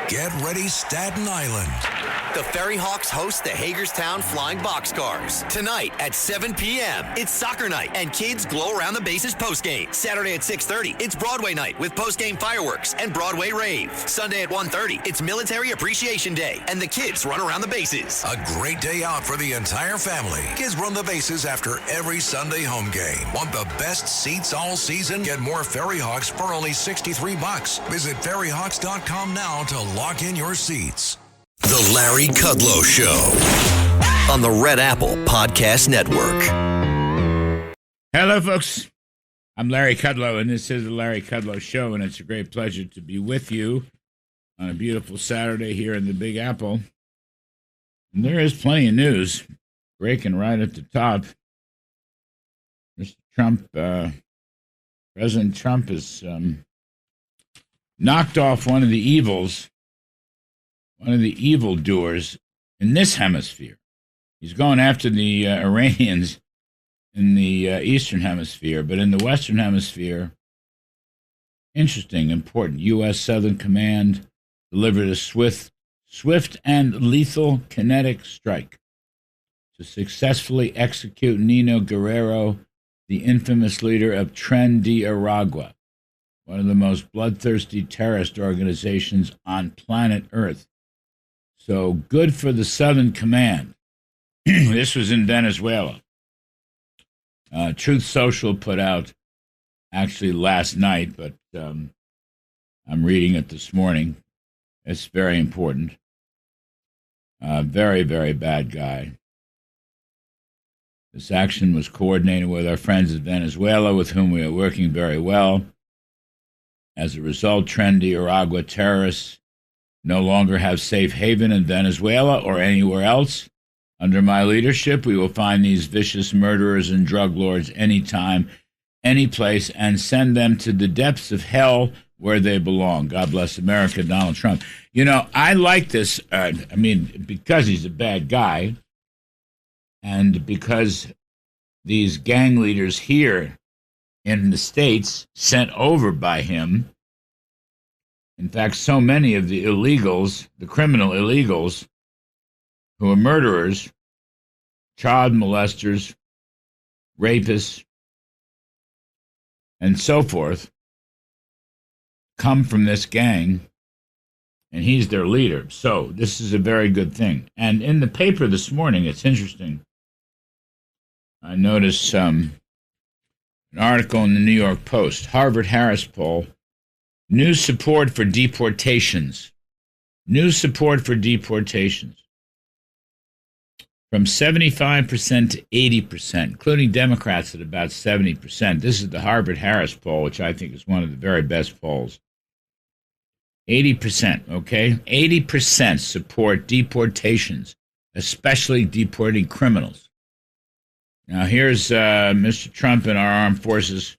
Get ready, Staten Island. The Ferry Hawks host the Hagerstown Flying Boxcars. Tonight at 7 p.m., it's soccer night, and kids glow around the bases postgame. Saturday at 6:30, it's Broadway night with postgame fireworks and Broadway rave. Sunday at 1:30, it's Military Appreciation Day, and the kids run around the bases. A great day out for the entire family. Kids run the bases after every Sunday home game. Want the best seats all season? Get more Ferry Hawks for only $63. Visit ferryhawks.com now to lock in your seats. The Larry Kudlow Show on the Red Apple Podcast Network. Hello, folks. I'm Larry Kudlow, and this is the Larry Kudlow Show, and it's a great pleasure to be with you on a beautiful Saturday here in the Big Apple. And there is plenty of news breaking right at the top. Mr. Trump, President Trump has knocked off one of the evildoers in this hemisphere. He's going after the Iranians in the Eastern Hemisphere, but in the Western Hemisphere, interesting, important. U.S. Southern Command delivered a swift and lethal kinetic strike to successfully execute Nino Guerrero, the infamous leader of Tren de Aragua, one of the most bloodthirsty terrorist organizations on planet Earth. So good for the Southern Command. This was in Venezuela. Truth Social put out actually last night, but I'm reading it this morning. It's very important. Very, very bad guy. This action was coordinated with our friends in Venezuela, with whom we are working very well. As a result, Tren de Aragua terrorists no longer have safe haven in Venezuela or anywhere else. Under my leadership, we will find these vicious murderers and drug lords anytime, any place, and send them to the depths of hell where they belong. God bless America, Donald Trump. You know, I like this, because he's a bad guy, and because these gang leaders here in the States sent over by him, in fact, so many of the illegals, the criminal illegals, who are murderers, child molesters, rapists, and so forth, come from this gang, and he's their leader. So this is a very good thing. And in the paper this morning, it's interesting. I noticed an article in the New York Post, Harvard-Harris poll, new support for deportations. New support for deportations. From 75% to 80%, including Democrats at about 70%. This is the Harvard-Harris poll, which I think is one of the very best polls. 80%, okay? 80% support deportations, especially deporting criminals. Now, here's Mr. Trump and our armed forces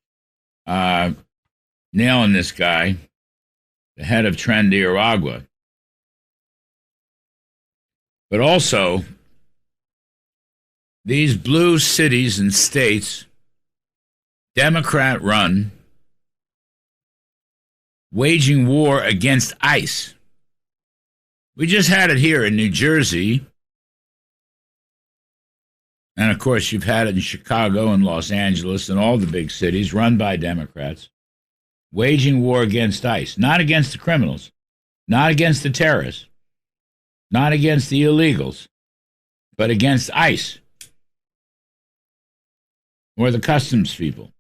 nailing this guy, the head of Tren de Aragua. But also, these blue cities and states, Democrat run, waging war against ICE. We just had it here in New Jersey. And of course, you've had it in Chicago and Los Angeles and all the big cities run by Democrats, waging war against ICE, not against the criminals, not against the terrorists, not against the illegals, but against ICE. Or the customs people,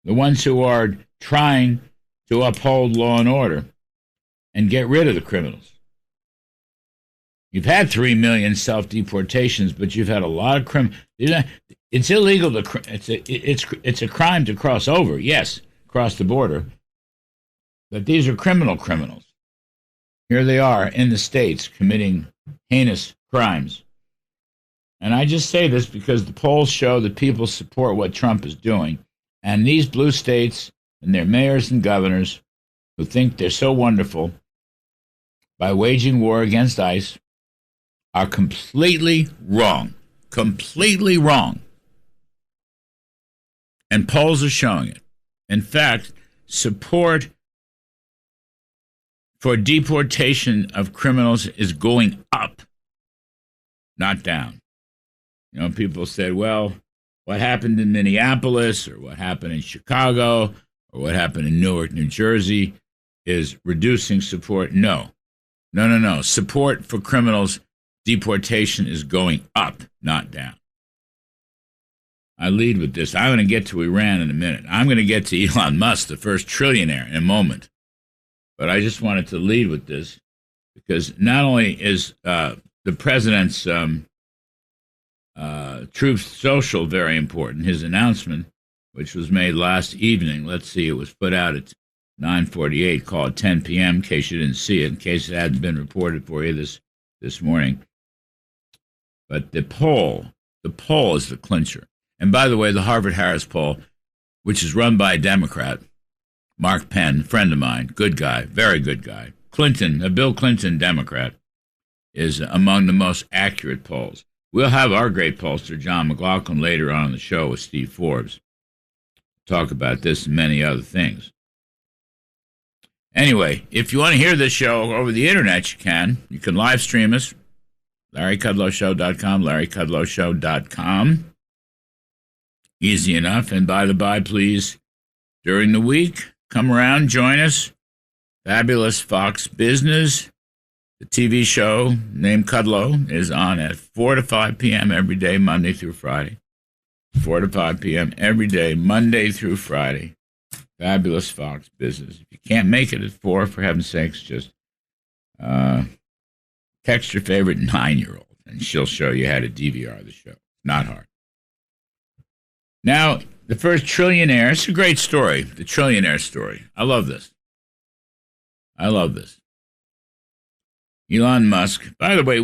the ones who are trying to uphold law and order and get rid of the criminals. You've had 3 million self-deportations, but you've had a lot of criminals. It's illegal to. It's a crime to cross over. Yes, cross the border, but these are criminals. Here they are in the states committing heinous crimes. And I just say this because the polls show that people support what Trump is doing. And these blue states and their mayors and governors who think they're so wonderful by waging war against ICE are completely wrong. Completely wrong. And polls are showing it. In fact, support for deportation of criminals is going up, not down. You know, people said, well, what happened in Minneapolis or what happened in Chicago or what happened in Newark, New Jersey is reducing support. No. Support for criminals, deportation is going up, not down. I lead with this. I'm going to get to Iran in a minute. I'm going to get to Elon Musk, the first trillionaire, in a moment. But I just wanted to lead with this because not only is the president's Truth Social very important, his announcement, which was made last evening. Let's see, it was put out at 9:48, called 10 p.m., in case you didn't see it, in case it hadn't been reported for you this morning. But the poll is the clincher. And by the way, the Harvard-Harris poll, which is run by a Democrat, Mark Penn, friend of mine, good guy, very good guy. Bill Clinton, Democrat, is among the most accurate polls. We'll have our great pollster, John McLaughlin, later on in the show with Steve Forbes. Talk about this and many other things. Anyway, if you want to hear this show over the internet, you can. You can live stream us, LarryKudlowShow.com, LarryKudlowShow.com. Easy enough. And by the by, please, during the week, come around, join us. Fabulous Fox Business. The TV show named Kudlow is on at 4 to 5 p.m. every day, Monday through Friday. 4 to 5 p.m. every day, Monday through Friday. Fabulous Fox Business. If you can't make it at 4, for heaven's sakes, just text your favorite 9-year-old, and she'll show you how to DVR the show. Not hard. Now, the first trillionaire. It's a great story, the trillionaire story. I love this. Elon Musk. By the way,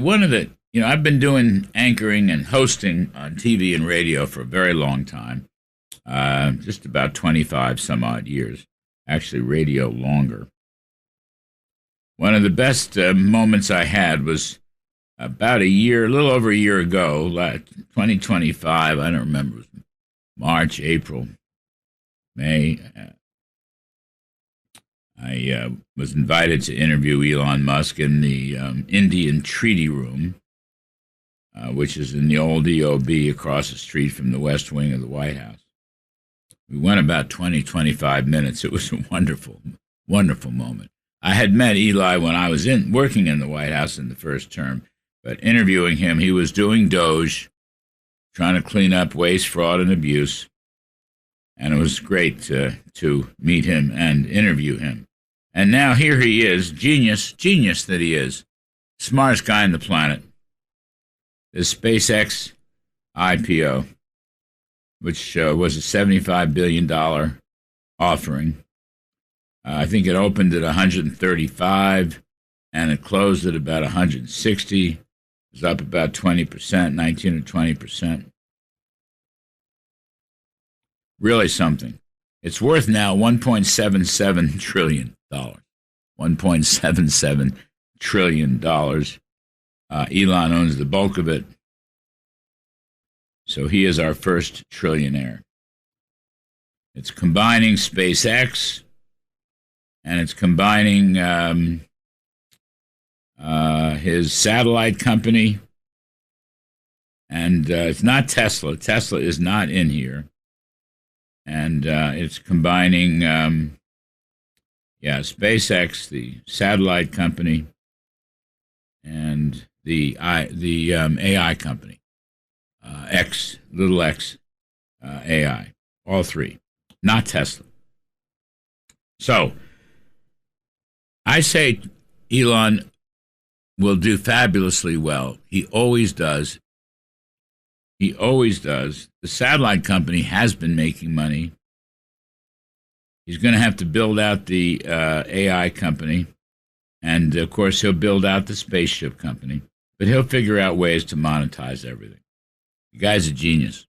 I've been doing anchoring and hosting on TV and radio for a very long time, just about 25 some odd years, actually radio longer. One of the best moments I had was about a little over a year ago, 2025, I don't remember, it was March, April, May. I was invited to interview Elon Musk in the Indian Treaty Room, which is in the old EOB across the street from the West Wing of the White House. We went about 20, 25 minutes. It was a wonderful, wonderful moment. I had met Eli when I was working in the White House in the first term, but interviewing him, he was doing Doge, trying to clean up waste, fraud, and abuse, and it was great to meet him and interview him. And now here he is, genius that he is, smartest guy on the planet. This SpaceX IPO, which was a $75 billion offering. I think it opened at 135 and it closed at about 160. It was up about 20%, 19 or 20%. Really something. It's worth now $1.77 trillion. $1.77 trillion. Elon owns the bulk of it. So he is our first trillionaire. It's combining SpaceX and it's combining his satellite company. And it's not Tesla. Tesla is not in here. And it's combining, SpaceX, the satellite company, and the AI company, little x AI, all three, not Tesla. So I say Elon will do fabulously well. He always does. He always does. The satellite company has been making money. He's going to have to build out the AI company. And, of course, he'll build out the spaceship company. But he'll figure out ways to monetize everything. The guy's a genius.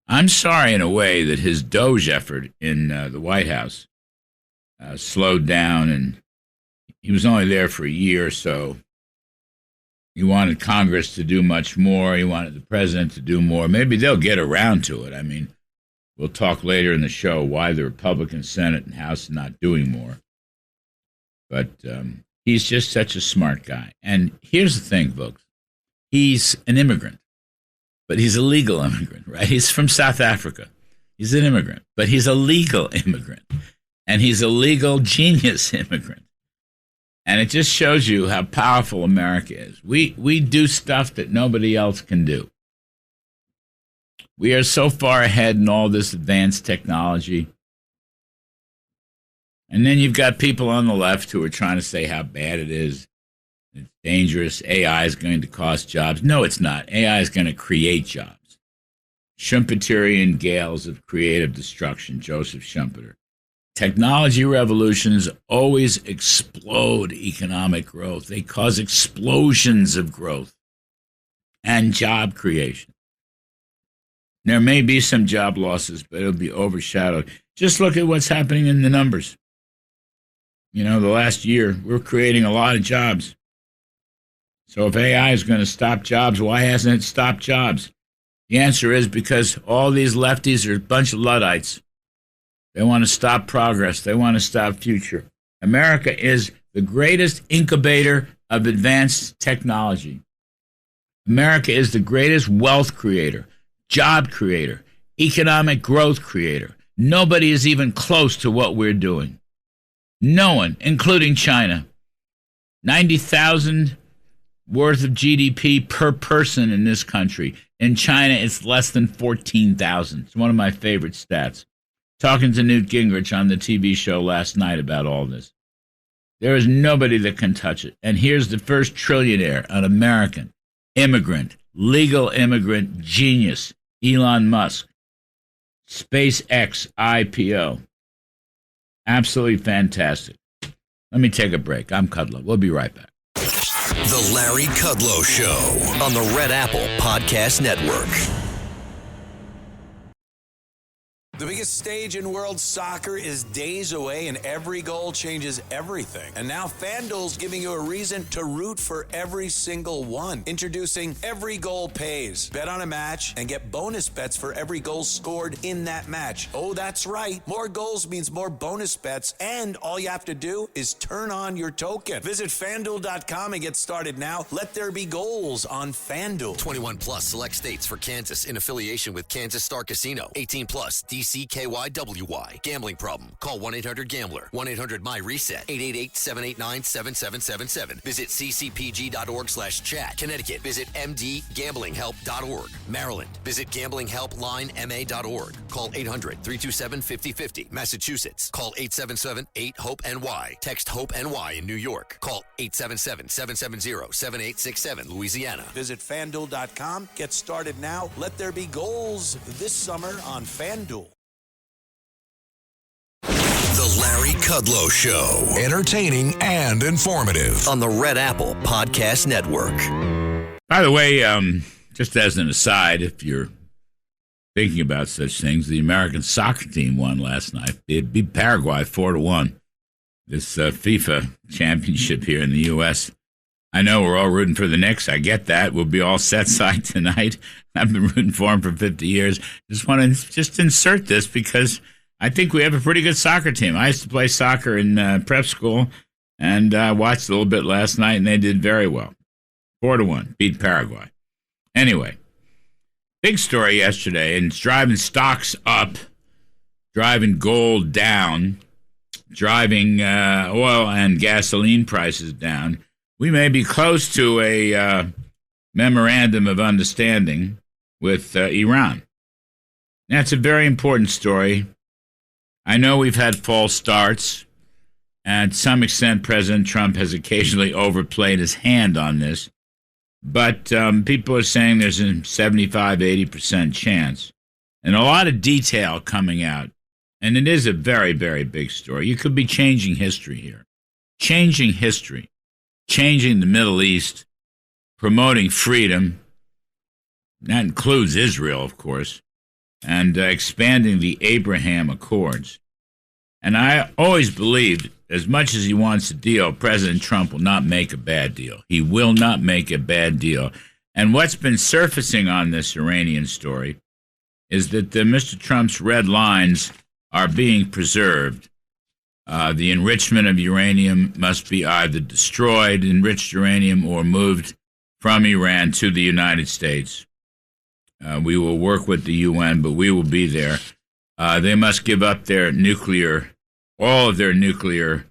I'm sorry, in a way, that his Doge effort in the White House slowed down. And he was only there for a year or so. He wanted Congress to do much more. He wanted the president to do more. Maybe they'll get around to it. I mean, we'll talk later in the show why the Republican Senate and House are not doing more. But he's just such a smart guy. And here's the thing, folks. He's an immigrant, but he's a legal immigrant, right? He's from South Africa. He's an immigrant, but he's a legal immigrant. And he's a legal genius immigrant. And it just shows you how powerful America is. We do stuff that nobody else can do. We are so far ahead in all this advanced technology. And then you've got people on the left who are trying to say how bad it is. It's dangerous. AI is going to cost jobs. No, it's not. AI is going to create jobs. Schumpeterian gales of creative destruction, Joseph Schumpeter. Technology revolutions always explode economic growth. They cause explosions of growth and job creation. There may be some job losses, but it'll be overshadowed. Just look at what's happening in the numbers. You know, the last year, we're creating a lot of jobs. So if AI is going to stop jobs, why hasn't it stopped jobs? The answer is because all these lefties are a bunch of Luddites. They want to stop progress. They want to stop future. America is the greatest incubator of advanced technology. America is the greatest wealth creator, job creator, economic growth creator. Nobody is even close to what we're doing. No one, including China. 90,000 worth of GDP per person in this country. In China, it's less than 14,000. It's one of my favorite stats. Talking to Newt Gingrich on the TV show last night about all this. There is nobody that can touch it. And here's the first trillionaire, an American, immigrant, legal immigrant, genius, Elon Musk. SpaceX IPO. Absolutely fantastic. Let me take a break. I'm Kudlow. We'll be right back. The Larry Kudlow Show On the Red Apple Podcast Network. The biggest stage in world soccer is days away, and every goal changes everything. And now FanDuel's giving you a reason to root for every single one. Introducing Every Goal Pays. Bet on a match and get bonus bets for every goal scored in that match. Oh, that's right. More goals means more bonus bets, and all you have to do is turn on your token. Visit FanDuel.com and get started now. Let there be goals on FanDuel. 21 plus select states for Kansas in affiliation with Kansas Star Casino. 18 plus DCKYWY. Gambling problem? Call 1-800-GAMBLER. 1-800-MY-RESET. 888-789-7777. Visit ccpg.org/chat. Connecticut. Visit mdgamblinghelp.org. Maryland. Visit gamblinghelplinema.org. Call 800-327-5050. Massachusetts. Call 877-8-HOPE-NY. Text HOPE-NY in New York. Call 877-770-7867. Louisiana. Visit FanDuel.com. Get started now. Let there be goals this summer on FanDuel. The Larry Kudlow Show. Entertaining and informative. On the Red Apple Podcast Network. By the way, just as an aside, if you're thinking about such things, the American soccer team won last night. It beat Paraguay 4-1. This FIFA championship here in the U.S. I know we're all rooting for the Knicks. I get that. We'll be all set side tonight. I've been rooting for them for 50 years. Just want to insert this because I think we have a pretty good soccer team. I used to play soccer in prep school and watched a little bit last night, and they did very well. 4-1, beat Paraguay. Anyway, big story yesterday, and it's driving stocks up, driving gold down, driving oil and gasoline prices down. We may be close to a memorandum of understanding with Iran. That's a very important story. I know we've had false starts, and to some extent President Trump has occasionally overplayed his hand on this, but people are saying there's a 75-80% chance, and a lot of detail coming out, and it is a very, very big story. You could be changing history here. Changing history. Changing the Middle East, promoting freedom. That includes Israel, of course. And expanding the Abraham Accords. And I always believed, as much as he wants a deal, President Trump will not make a bad deal. He will not make a bad deal. And what's been surfacing on this Iranian story is that Mr. Trump's red lines are being preserved. The enrichment of uranium must be either destroyed, enriched uranium, or moved from Iran to the United States. We will work with the UN, but we will be there. They must give up all of their nuclear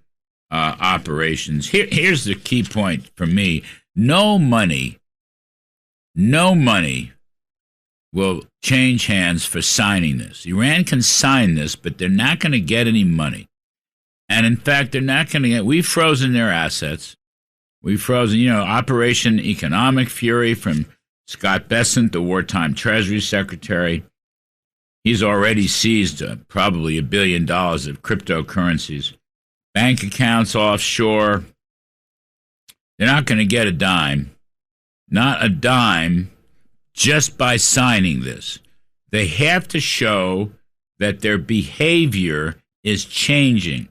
operations. Here's the key point for me. No money will change hands for signing this. Iran can sign this, but they're not going to get any money. And in fact, they're not going to get, we've frozen their assets. We've frozen, Operation Economic Fury from Scott Bessent, the wartime Treasury Secretary. He's already seized probably $1 billion of cryptocurrencies. Bank accounts offshore. They're not going to get a dime. Not a dime just by signing this. They have to show that their behavior is changing.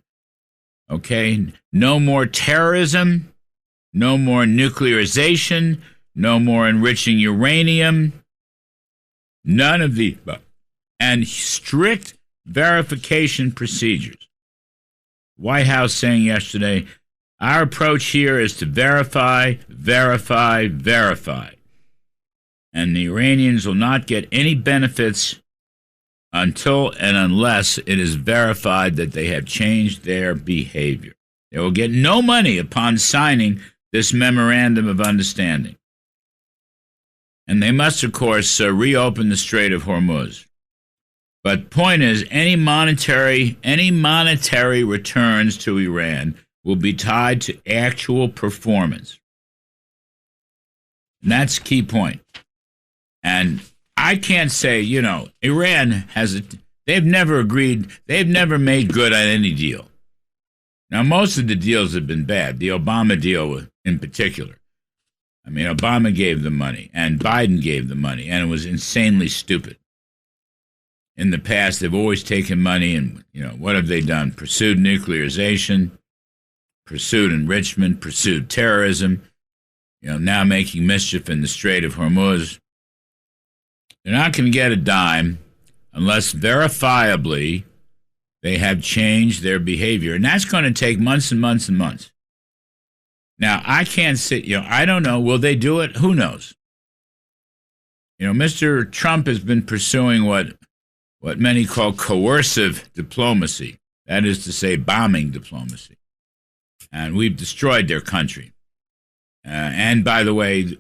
Okay? No more terrorism, no more nuclearization, no more enriching uranium, none of the, and strict verification procedures. White House saying yesterday, our approach here is to verify, verify, verify. And the Iranians will not get any benefits until and unless it is verified that they have changed their behavior. They will get no money upon signing this memorandum of understanding. And they must, of course, reopen the Strait of Hormuz. But point is, any monetary returns to Iran will be tied to actual performance. And that's the key point. And I can't say, Iran they've never agreed, they've never made good on any deal. Now, most of the deals have been bad, the Obama deal in particular. I mean, Obama gave the money, and Biden gave the money, and it was insanely stupid. In the past, they've always taken money and, what have they done? Pursued nuclearization, pursued enrichment, pursued terrorism, now making mischief in the Strait of Hormuz. They're not going to get a dime unless verifiably they have changed their behavior. And that's going to take months and months and months. Now, I can't sit, I don't know. Will they do it? Who knows? Mr. Trump has been pursuing what many call coercive diplomacy. That is to say, bombing diplomacy. And we've destroyed their country. And by the way,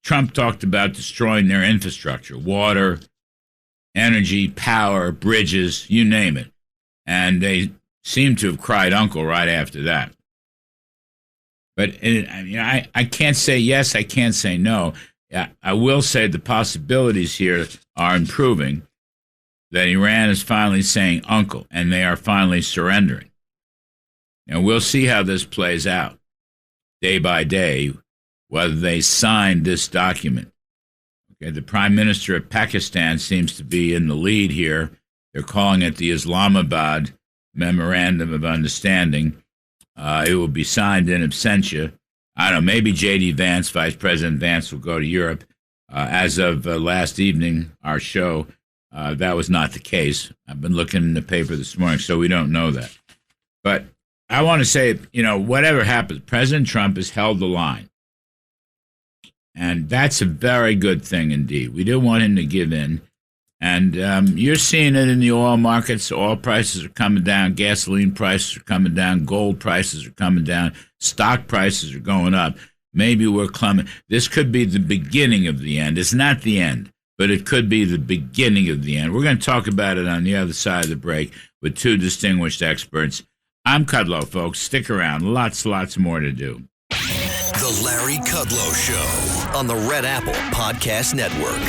Trump talked about destroying their infrastructure, water, energy, power, bridges, you name it. And they seem to have cried uncle right after that. But I can't say yes, I can't say no. I will say the possibilities here are improving, that Iran is finally saying uncle, and they are finally surrendering. And we'll see how this plays out day by day, whether they sign this document. Okay, the Prime Minister of Pakistan seems to be in the lead here. They're calling it the Islamabad Memorandum of Understanding. It will be signed in absentia. I don't know, maybe J.D. Vance, Vice President Vance, will go to Europe. As of last evening, our show, that was not the case. I've been looking in the paper this morning, so we don't know that. But I want to say, whatever happens, President Trump has held the line. And that's a very good thing indeed. We don't want him to give in. And you're seeing it in the oil markets. Oil prices are coming down. Gasoline prices are coming down. Gold prices are coming down. Stock prices are going up. Maybe we're climbing. This could be the beginning of the end. It's not the end, but it could be the beginning of the end. We're going to talk about it on the other side of the break with two distinguished experts. I'm Kudlow, folks. Stick around. Lots more to do. The Larry Kudlow Show on the Red Apple Podcast Network.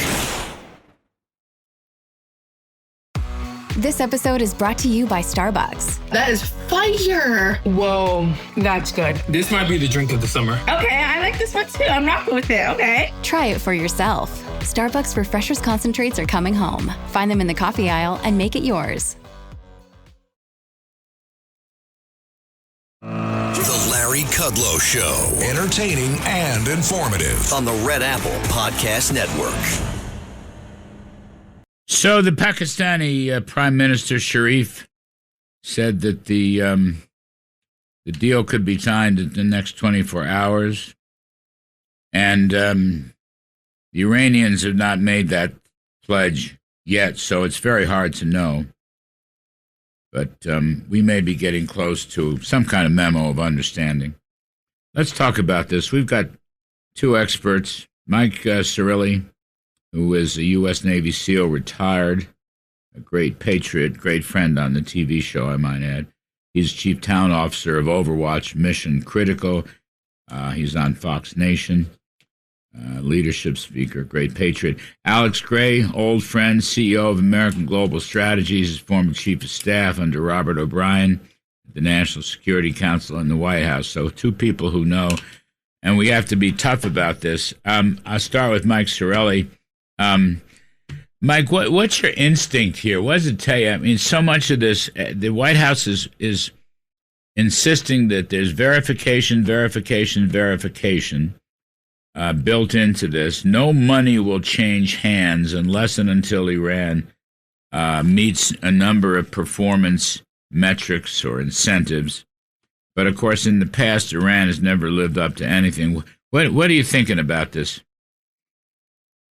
This episode is brought to you by Starbucks. That is fire. Whoa, that's good. This might be the drink of the summer. Okay, I like this one too. I'm rocking with it. Okay. Try it for yourself. Starbucks Refreshers Concentrates are coming home. Find them in the coffee aisle and make it yours. The Larry Kudlow Show. Entertaining and informative. On the Red Apple Podcast Network. So the Pakistani Prime Minister Sharif said that the deal could be signed in the next 24 hours. And the Iranians have not made that pledge yet, so it's very hard to know. But we may be getting close to some kind of memo of understanding. Let's talk about this. We've got two experts, Mike Cirilli, who is a U.S. Navy SEAL, retired, a great patriot, great friend on the TV show, I might add. He's Chief Talent Officer of Overwatch Mission Critical. He's on Fox Nation, leadership speaker, great patriot. Alex Gray, old friend, CEO of American Global Strategies, former Chief of Staff under Robert O'Brien, the National Security Council in the White House. So two people who know, and we have to be tough about this. I'll start with Mike Cirilli. Mike, what's your instinct here? What does it tell you? I mean, so much of this, the White House is insisting that there's verification built into this. No money will change hands unless and until Iran meets a number of performance metrics or incentives. But, of course, in the past, Iran has never lived up to anything. What are you thinking about this?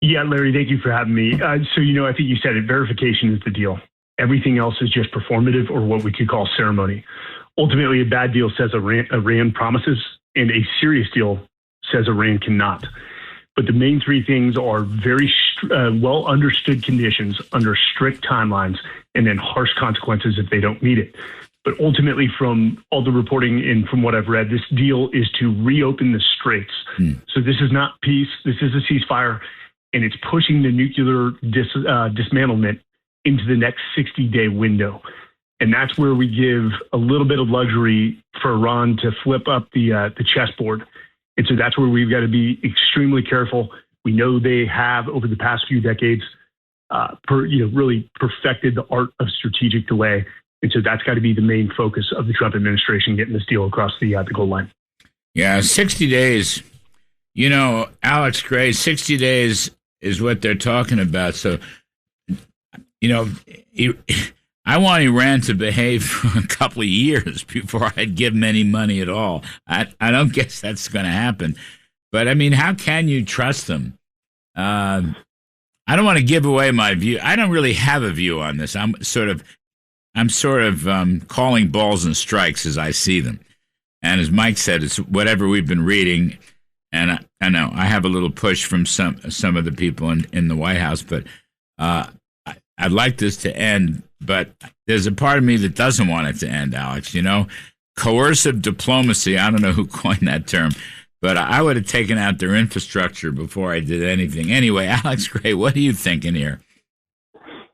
Yeah, Larry, thank you for having me. I think you said it. Verification is the deal. Everything else is just performative, or what we could call ceremony. Ultimately, a bad deal says Iran promises, and a serious deal says Iran cannot. But the main three things are very well understood conditions under strict timelines, and then harsh consequences if they don't meet it. But ultimately, from all the reporting and from what I've read, this deal is to reopen the straits. So this is not peace. This is a ceasefire. And it's pushing the nuclear dismantlement into the next 60-day window. And that's where we give a little bit of luxury for Iran to flip up the chessboard. And so that's where we've got to be extremely careful. We know they have, over the past few decades, really perfected the art of strategic delay. And so that's got to be the main focus of the Trump administration, getting this deal across the goal line. Yeah, 60 days. Alex Gray, 60 days is what they're talking about. So, I want Iran to behave for a couple of years before I'd give them any money at all. I don't guess that's going to happen. But, I mean, how can you trust them? I don't want to give away my view. I don't really have a view on this. I'm sort of calling balls and strikes as I see them. And as Mike said, it's whatever we've been reading. And I know I have a little push from some of the people in the White House, but I'd like this to end. But there's a part of me that doesn't want it to end, Alex. Coercive diplomacy. I don't know who coined that term, but I would have taken out their infrastructure before I did anything. Anyway, Alex Gray, what are you thinking here?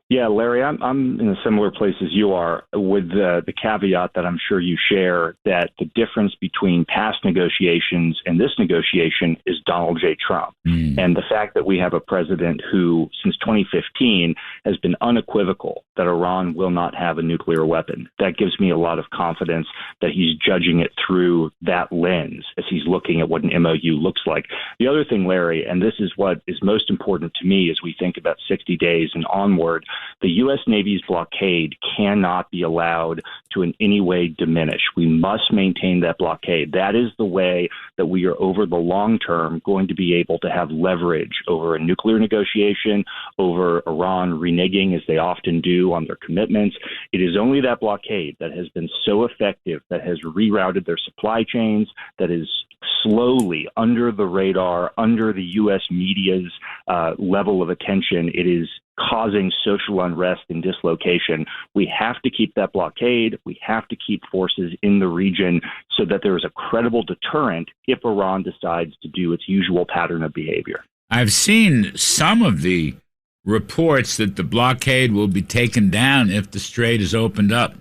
Yeah, Larry, I'm in a similar place as you are, with the caveat that I'm sure you share, that the difference between past negotiations and this negotiation is Donald J. Trump. And the fact that we have a president who, since 2015, has been unequivocal that Iran will not have a nuclear weapon. That gives me a lot of confidence that he's judging it through that lens as he's looking at what an MOU looks like. The other thing, Larry, and this is what is most important to me as we think about 60 days and onward, the U.S. Navy's blockade cannot be allowed to in any way diminish. We must maintain that blockade. That is the way that we are, over the long term, going to be able to have leverage over a nuclear negotiation, over Iran reneging, as they often do, on their commitments. It is only that blockade that has been so effective, that has rerouted their supply chains, that is slowly, under the radar, under the U.S. media's level of attention. It is causing social unrest and dislocation. We have to keep that blockade. We have to keep forces in the region so that there is a credible deterrent if Iran decides to do its usual pattern of behavior. I've seen some of the reports that the blockade will be taken down if the strait is opened up.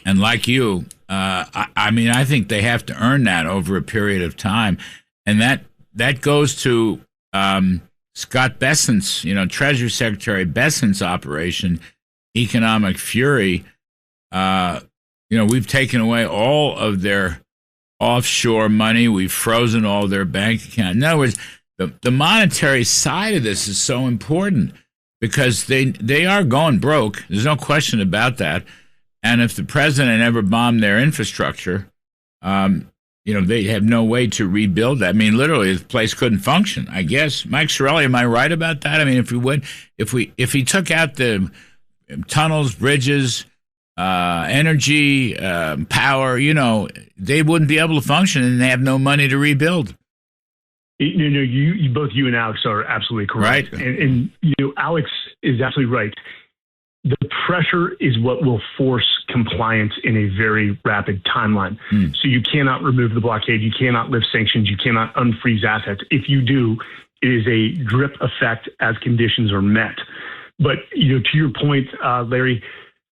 And like you, I think they have to earn that over a period of time. And that goes to Scott Bessent's, Treasury Secretary Bessent's operation, Economic Fury. We've taken away all of their offshore money. We've frozen all their bank accounts. In other words, the monetary side of this is so important because they are going broke. There's no question about that. And if the president ever bombed their infrastructure, they have no way to rebuild that. I mean, literally, the place couldn't function, I guess. Mike Sorelli, am I right about that? I mean, if he took out the tunnels, bridges, energy, power, they wouldn't be able to function, and they have no money to rebuild. You both you and Alex are absolutely correct. Right. And Alex is absolutely right. The pressure is what will force compliance in a very rapid timeline. So you cannot remove the blockade. You cannot lift sanctions. You cannot unfreeze assets. If you do, it is a drip effect as conditions are met. But, to your point, Larry,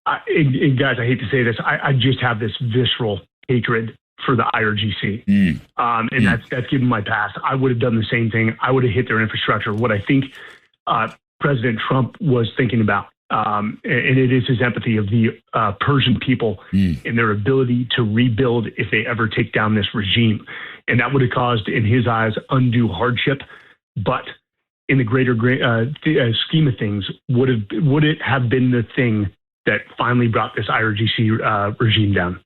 and guys, I hate to say this, I just have this visceral hatred for the IRGC. And that's given my past. I would have done the same thing. I would have hit their infrastructure. What I think President Trump was thinking about, and it is his empathy of the Persian people and their ability to rebuild if they ever take down this regime. And that would have caused, in his eyes, undue hardship. But in the greater scheme of things, would it have been the thing that finally brought this IRGC regime down?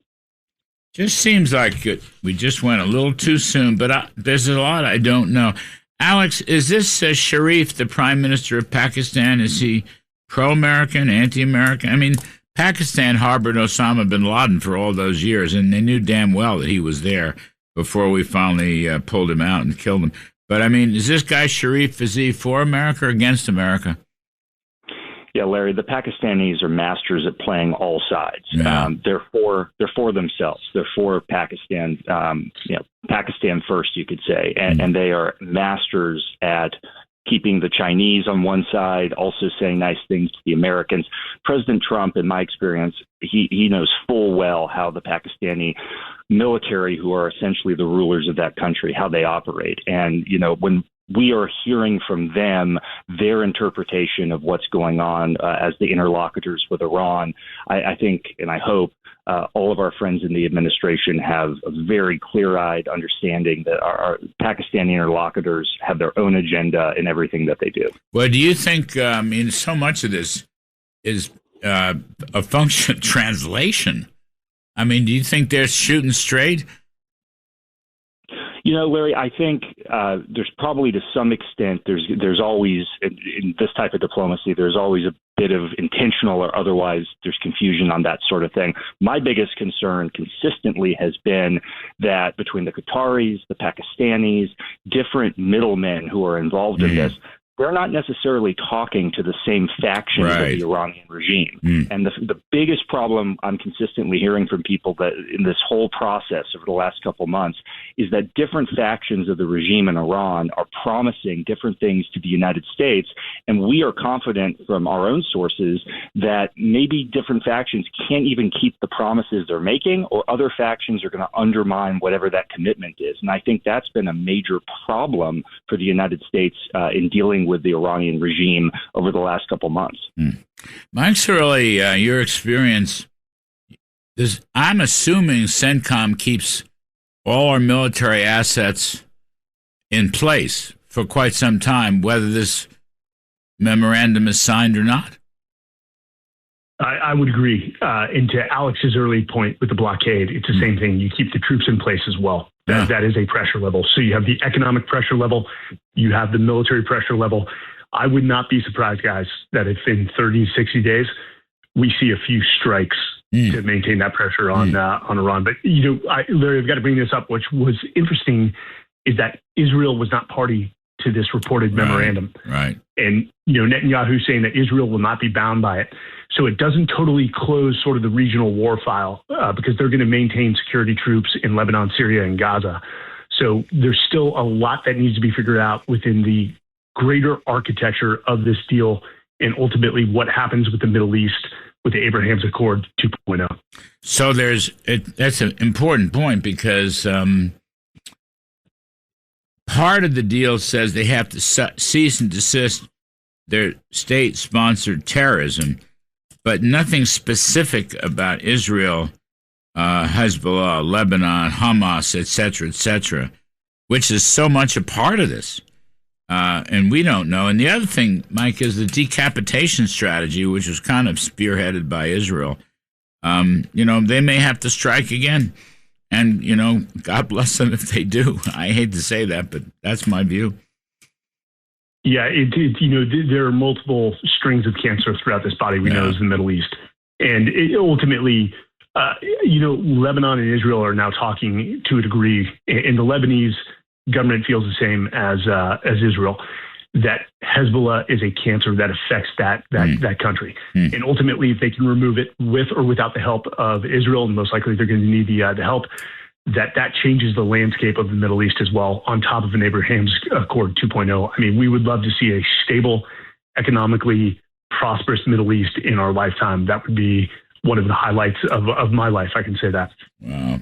Just seems like we just went a little too soon, but there's a lot I don't know. Alex, is this Sharif, the Prime Minister of Pakistan, is he pro-American, anti-American? I mean, Pakistan harbored Osama bin Laden for all those years, and they knew damn well that he was there before we finally pulled him out and killed him. But, I mean, is this guy Sharif, is he for America or against America? Yeah, Larry, the Pakistanis are masters at playing all sides. Yeah. They're for themselves. They're for Pakistan, Pakistan first, you could say. And they are masters at keeping the Chinese on one side, also saying nice things to the Americans. President Trump, in my experience, he knows full well how the Pakistani military, who are essentially the rulers of that country, how they operate. And, when we are hearing from them their interpretation of what's going on as the interlocutors with Iran, I think and I hope all of our friends in the administration have a very clear-eyed understanding that our Pakistani interlocutors have their own agenda in everything that they do. Well, do you think, so much of this is a function of translation? I mean, do you think they're shooting straight? Larry, I think there's probably to some extent, there's always, in this type of diplomacy, there's always a bit of intentional or otherwise there's confusion on that sort of thing. My biggest concern consistently has been that between the Qataris, the Pakistanis, different middlemen who are involved in this, they're not necessarily talking to the same factions of the Iranian regime. And the biggest problem I'm consistently hearing from people that in this whole process over the last couple months is that different factions of the regime in Iran are promising different things to the United States. And we are confident from our own sources that maybe different factions can't even keep the promises they're making, or other factions are going to undermine whatever that commitment is. And I think that's been a major problem for the United States in dealing with the Iranian regime over the last couple months. Mike Sorelli, your experience, I'm assuming CENTCOM keeps all our military assets in place for quite some time, whether this memorandum is signed or not. I would agree. And to Alex's early point with the blockade, it's the same thing. You keep the troops in place as well. That is a pressure level. So you have the economic pressure level, you have the military pressure level. I would not be surprised, guys, that if in 30, 60 days, we see a few strikes to maintain that pressure on Iran. But, Larry, I've got to bring this up, which was interesting, is that Israel was not party to this reported memorandum. Right. And, Netanyahu saying that Israel will not be bound by it. So it doesn't totally close sort of the regional war file because they're going to maintain security troops in Lebanon, Syria, and Gaza. So there's still a lot that needs to be figured out within the greater architecture of this deal and ultimately what happens with the Middle East with the Abraham's Accord 2.0. So that's an important point because part of the deal says they have to cease and desist their state-sponsored terrorism, but nothing specific about Israel, Hezbollah, Lebanon, Hamas, et cetera, which is so much a part of this. And we don't know. And the other thing, Mike, is the decapitation strategy, which was kind of spearheaded by Israel. They may have to strike again. And, God bless them if they do. I hate to say that, but that's my view. Yeah, there are multiple strings of cancer throughout this body we know as the Middle East. And ultimately, Lebanon and Israel are now talking to a degree, and the Lebanese government feels the same as Israel, that Hezbollah is a cancer that affects that country. And ultimately, if they can remove it with or without the help of Israel, and most likely they're going to need the help, that changes the landscape of the Middle East as well, on top of an Abraham's Accord 2.0. I mean, we would love to see a stable, economically prosperous Middle East in our lifetime. That would be one of the highlights of my life, I can say that. Wow.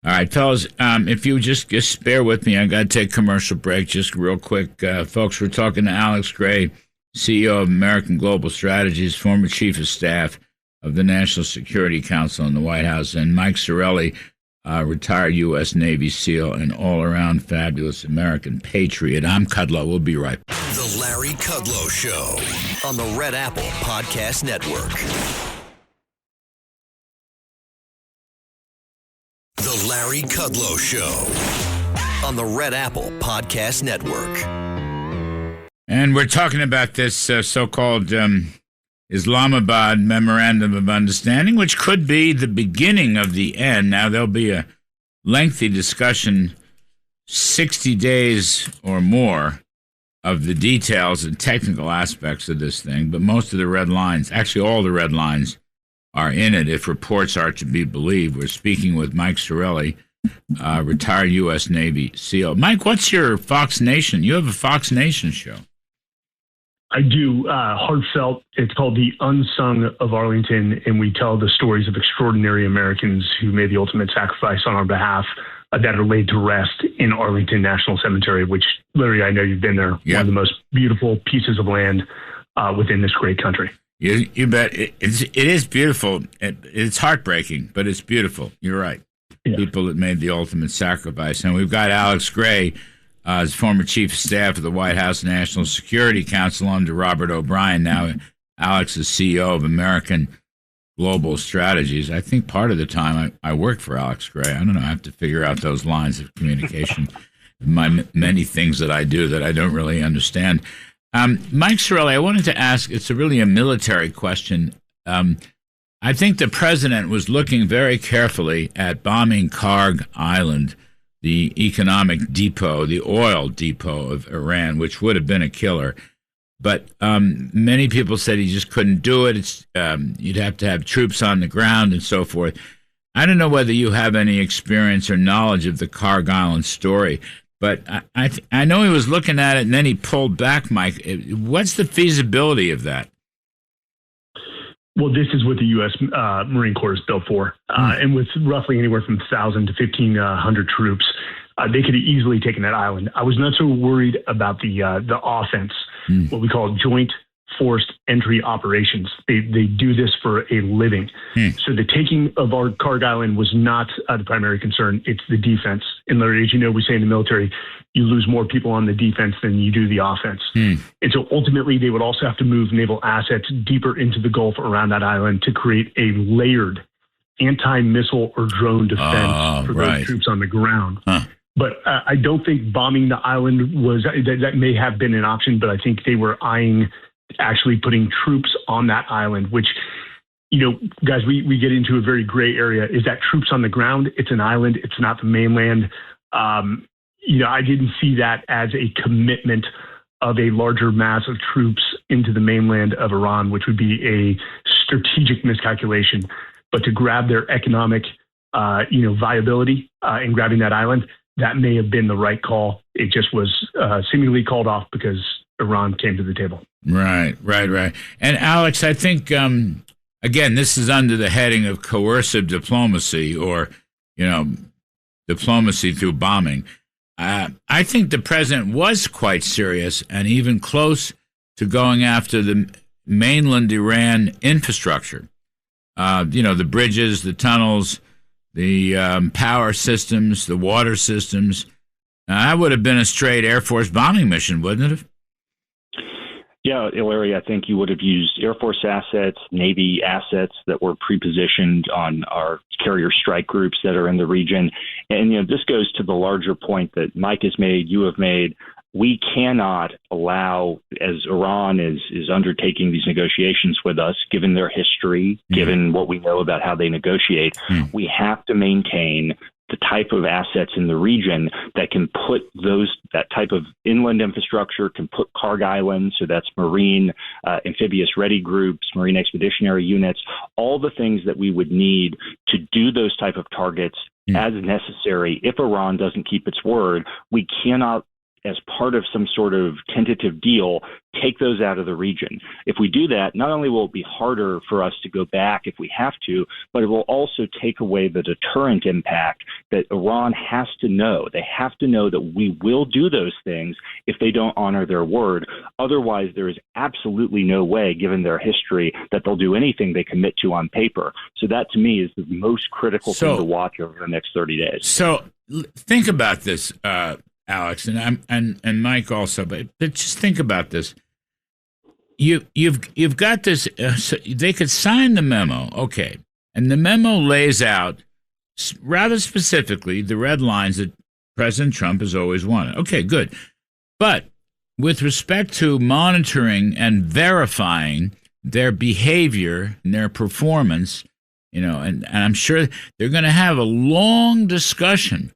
All right, fellas, if you just bear with me, I got to take a commercial break just real quick. Folks, we're talking to Alex Gray, CEO of American Global Strategies, former chief of staff of the National Security Council in the White House, and Mike Sorelli, retired U.S. Navy SEAL and all-around fabulous American patriot. I'm Kudlow. We'll be right back. The Larry Kudlow Show On the Red Apple Podcast Network. The Larry Kudlow Show On the Red Apple Podcast Network. And we're talking about this so-called Islamabad Memorandum of Understanding, which could be the beginning of the end. Now, there'll be a lengthy discussion, 60 days or more, of the details and technical aspects of this thing, but most of the red lines, actually all the red lines, are in it, if reports are to be believed. We're speaking with Mike Sorelli, retired U.S. Navy SEAL. Mike, what's your Fox Nation? You have a Fox Nation show. I do. Heartfelt. It's called The Unsung of Arlington, and we tell the stories of extraordinary Americans who made the ultimate sacrifice on our behalf that are laid to rest in Arlington National Cemetery, which, Larry, I know you've been there. Yep. One of the most beautiful pieces of land within this great country. You bet. It is beautiful. It's heartbreaking, but it's beautiful. You're right. Yeah. People that made the ultimate sacrifice. And we've got Alex Gray, as former chief of staff of the White House National Security Council under Robert O'Brien. Now, Alex is CEO of American Global Strategies. I think part of the time I worked for Alex Gray. I don't know. I have to figure out those lines of communication. Many things that I do that I don't really understand. Mike Sorelli, I wanted to ask, it's really a military question. I think the president was looking very carefully at bombing Karg Island, the economic depot, the oil depot of Iran, which would have been a killer. But many people said he just couldn't do it. You'd have to have troops on the ground and so forth. I don't know whether you have any experience or knowledge of the Karg Island story, but I know he was looking at it and then he pulled back, Mike. What's the feasibility of that? Well, this is what the U.S. Marine Corps is built for. And with roughly anywhere from 1,000 to 1,500 troops, they could have easily taken that island. I was not so worried about the offense, what we call joint forced entry operations. They do this for a living. So the taking of our Karg Island was not the primary concern. It's the defense. And Larry, as you know, we say in the military, you lose more people on the defense than you do the offense. And so ultimately, they would also have to move naval assets deeper into the Gulf around that island to create a layered anti-missile or drone defense for those troops on the ground. But I don't think bombing the island was that may have been an option, but I think they were eyeing actually putting troops on that island, which, you know, guys, we get into a very gray area. Is that troops on the ground? It's an island. It's not the mainland. You know, I didn't see that as a commitment of a larger mass of troops into the mainland of Iran, which would be a strategic miscalculation. But to grab their economic, viability in grabbing that island, that may have been the right call. It just was seemingly called off because Iran came to the table. Right. And Alex, I think, again, this is under the heading of coercive diplomacy or, diplomacy through bombing. I think the president was quite serious and even close to going after the mainland Iran infrastructure. The bridges, the tunnels, the power systems, the water systems. That would have been a straight Air Force bombing mission, wouldn't it have? Yeah, Larry, I think you would have used Air Force assets, Navy assets that were pre-positioned on our carrier strike groups that are in the region. And, this goes to the larger point that Mike has made, you have made. We cannot allow, as Iran is undertaking these negotiations with us, given their history, given what we know about how they negotiate, we have to maintain the type of assets in the region that can put that type of inland infrastructure, can put cargo islands, so that's marine, amphibious ready groups, marine expeditionary units, all the things that we would need to do those type of targets as necessary. If Iran doesn't keep its word, we cannot, as part of some sort of tentative deal, take those out of the region. If we do that, not only will it be harder for us to go back if we have to, but it will also take away the deterrent impact that Iran has to know. They have to know that we will do those things if they don't honor their word. Otherwise, there is absolutely no way, given their history, that they'll do anything they commit to on paper. So that, to me, is the most critical thing to watch over the next 30 days. So think about this, Alex, and Mike also, but just think about this. You've got this. So they could sign the memo, okay, and the memo lays out rather specifically the red lines that President Trump has always wanted. Okay, good, but with respect to monitoring and verifying their behavior and their performance, and I'm sure they're going to have a long discussion.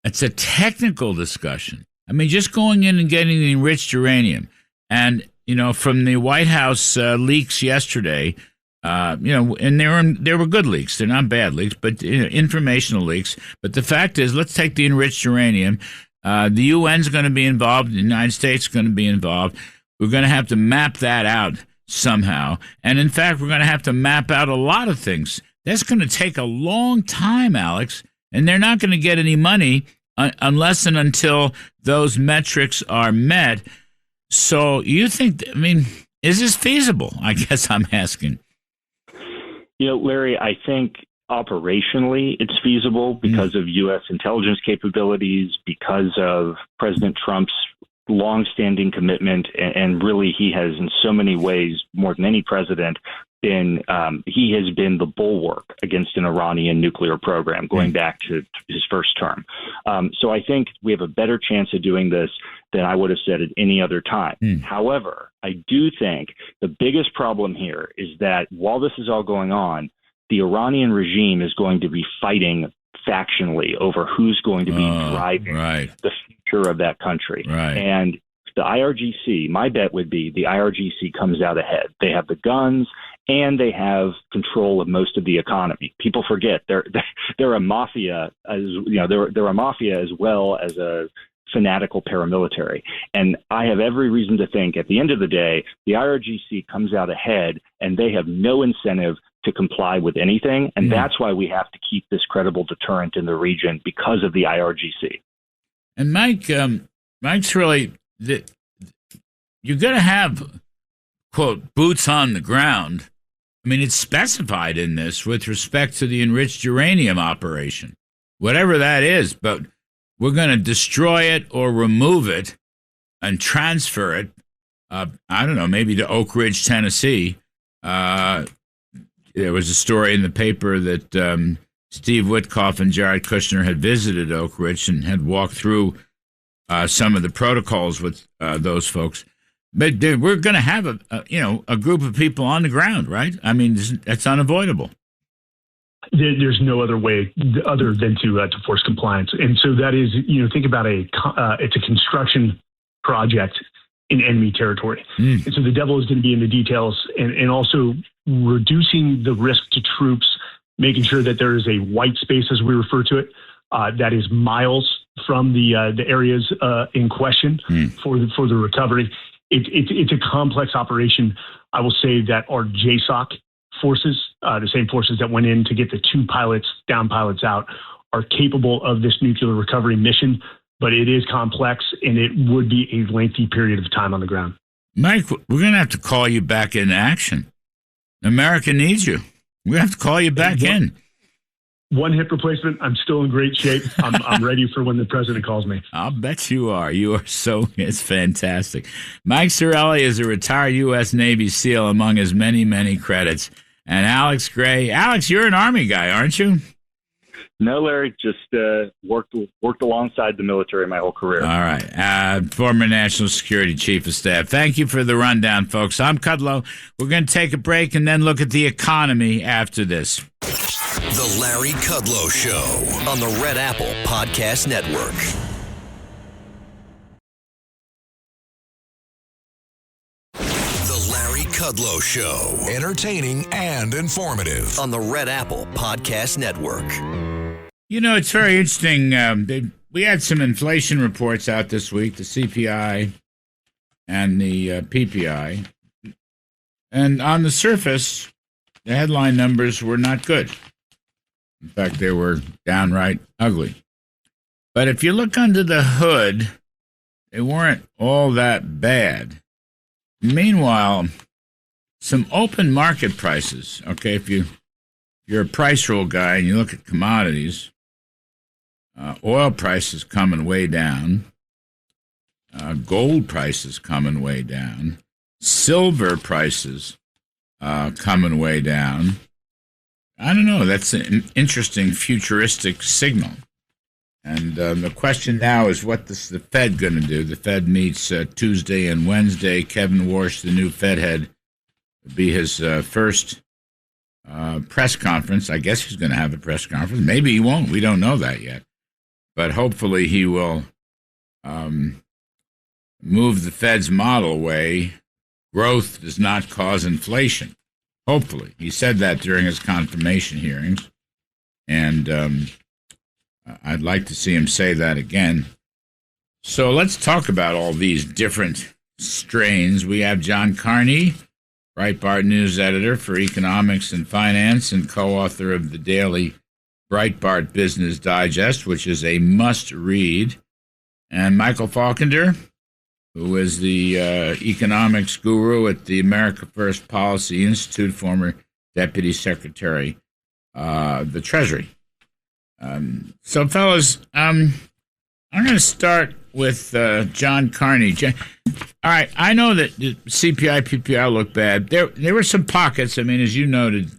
It's a technical discussion. I mean, just going in and getting the enriched uranium. And, from the White House leaks yesterday, and there were good leaks. They're not bad leaks, but informational leaks. But the fact is, let's take the enriched uranium. The UN's going to be involved. The United States is going to be involved. We're going to have to map that out somehow. And, in fact, we're going to have to map out a lot of things. That's going to take a long time, Alex. And they're not going to get any money unless and until those metrics are met. So you think, is this feasible? I guess I'm asking. Larry, I think operationally it's feasible because of U.S. intelligence capabilities, because of President Trump's longstanding commitment, and really he has in so many ways, more than any president, he has been the bulwark against an Iranian nuclear program going back to his first term. So I think we have a better chance of doing this than I would have said at any other time. However, I do think the biggest problem here is that while this is all going on, the Iranian regime is going to be fighting factionally over who's going to be driving the future of that country. And the IRGC, my bet would be the IRGC comes out ahead. They have the guns and they have control of most of the economy. People forget they're a mafia, they're a mafia as well as a fanatical paramilitary. And I have every reason to think at the end of the day, the IRGC comes out ahead and they have no incentive to comply with anything. And that's why we have to keep this credible deterrent in the region, because of the IRGC. And Mike's really, you're going to have, quote, boots on the ground. I mean, it's specified in this with respect to the enriched uranium operation, whatever that is, but we're going to destroy it or remove it and transfer it, I don't know, maybe to Oak Ridge, Tennessee. There was a story in the paper that Steve Witkoff and Jared Kushner had visited Oak Ridge and had walked through some of the protocols with those folks. But we're going to have a group of people on the ground, right? I mean, that's unavoidable. There's no other way other than to force compliance. And so that is, think about it's a construction project in enemy territory. And so the devil is going to be in the details, and also reducing the risk to troops, making sure that there is a white space, as we refer to it, that is miles from the areas in question for the recovery. It's a complex operation. I will say that our JSOC forces, the same forces that went in to get the two down pilots out, are capable of this nuclear recovery mission, but it is complex and it would be a lengthy period of time on the ground. Mike, we're going to have to call you back in action. America needs you. We have to call you back in. One hip replacement. I'm still in great shape. I'm ready for when the president calls me. I'll bet you are. You are so, it's fantastic. Mike Sorelli is a retired U.S. Navy SEAL among his many, many credits. And Alex Gray. Alex, you're an Army guy, aren't you? No, Larry, just worked alongside the military my whole career. All right. Former National Security Chief of Staff. Thank you for the rundown, folks. I'm Kudlow. We're going to take a break and then look at the economy after this. The Larry Kudlow Show On the Red Apple Podcast Network. The Larry Kudlow Show. Entertaining and informative. On the Red Apple Podcast Network. You know, it's very interesting. We had some inflation reports out this week, the CPI and the PPI. And on the surface, the headline numbers were not good. In fact, they were downright ugly. But if you look under the hood, they weren't all that bad. Meanwhile, some open market prices, okay, if you're a price rule guy and you look at commodities, oil prices coming way down, gold prices coming way down, silver prices coming way down. I don't know. That's an interesting futuristic signal. And the question now is, what is the Fed going to do? The Fed meets Tuesday and Wednesday. Kevin Warsh, the new Fed head, will be his first press conference. I guess he's going to have a press conference. Maybe he won't. We don't know that yet. But hopefully he will move the Fed's model away. Growth does not cause inflation. Hopefully. He said that during his confirmation hearings. And I'd like to see him say that again. So let's talk about all these different strains. We have John Carney, Breitbart News editor for economics and finance and co-author of the daily Breitbart Business Digest, which is a must-read. And Michael Falkender, who is the economics guru at the America First Policy Institute, former deputy secretary of the Treasury. So, fellas, I'm going to start with John Carney. All right, I know that the CPI, PPI look bad. There were some pockets. I mean, as you noted,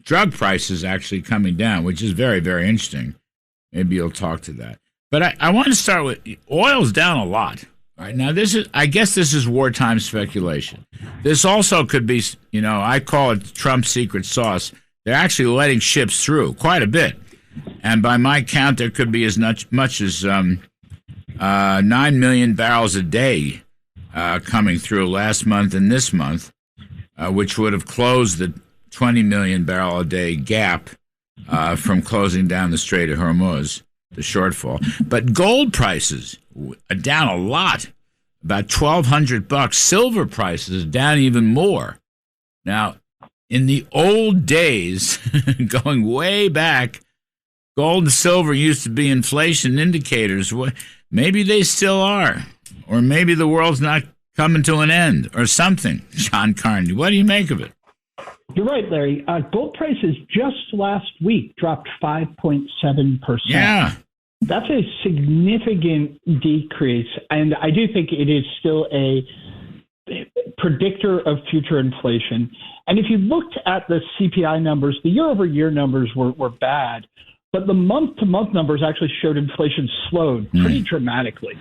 drug prices actually coming down, which is very, very interesting. Maybe you'll talk to that. But I want to start with oil's down a lot. All right, now I guess this is wartime speculation. This also could be, I call it Trump's secret sauce. They're actually letting ships through quite a bit. And by my count, there could be as much as 9 million barrels a day coming through last month and this month, which would have closed the 20 million barrel a day gap from closing down the Strait of Hormuz, the shortfall. But gold prices are down a lot, about $1,200. Silver prices down even more. Now, in the old days, going way back, gold and silver used to be inflation indicators. Maybe they still are. Or maybe the world's not coming to an end or something. John Carney, what do you make of it? You're right, Larry. Gold prices just last week dropped 5.7%. Yeah. That's a significant decrease, and I do think it is still a predictor of future inflation. And if you looked at the CPI numbers, the year-over-year numbers were bad, but the month-to-month numbers actually showed inflation slowed pretty dramatically.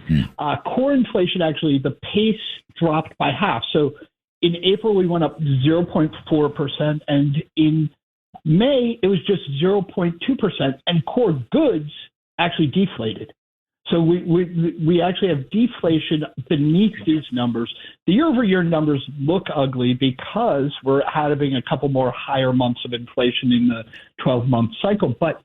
Core inflation, actually, the pace dropped by half. So in April, we went up 0.4%, and in May, it was just 0.2%, and core goods actually deflated. So we actually have deflation beneath these numbers. The year-over-year numbers look ugly because we're having a couple more higher months of inflation in the 12-month cycle. But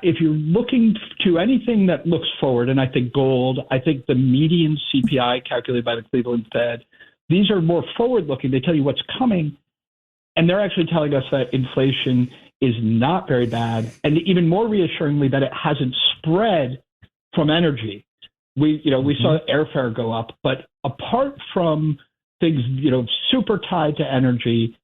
if you're looking to anything that looks forward, and I think gold, I think the median CPI calculated by the Cleveland Fed, these are more forward-looking. They tell you what's coming, and they're actually telling us that inflation is not very bad, and even more reassuringly, that it hasn't spread from energy. We saw airfare go up, but apart from things, super tied to energy,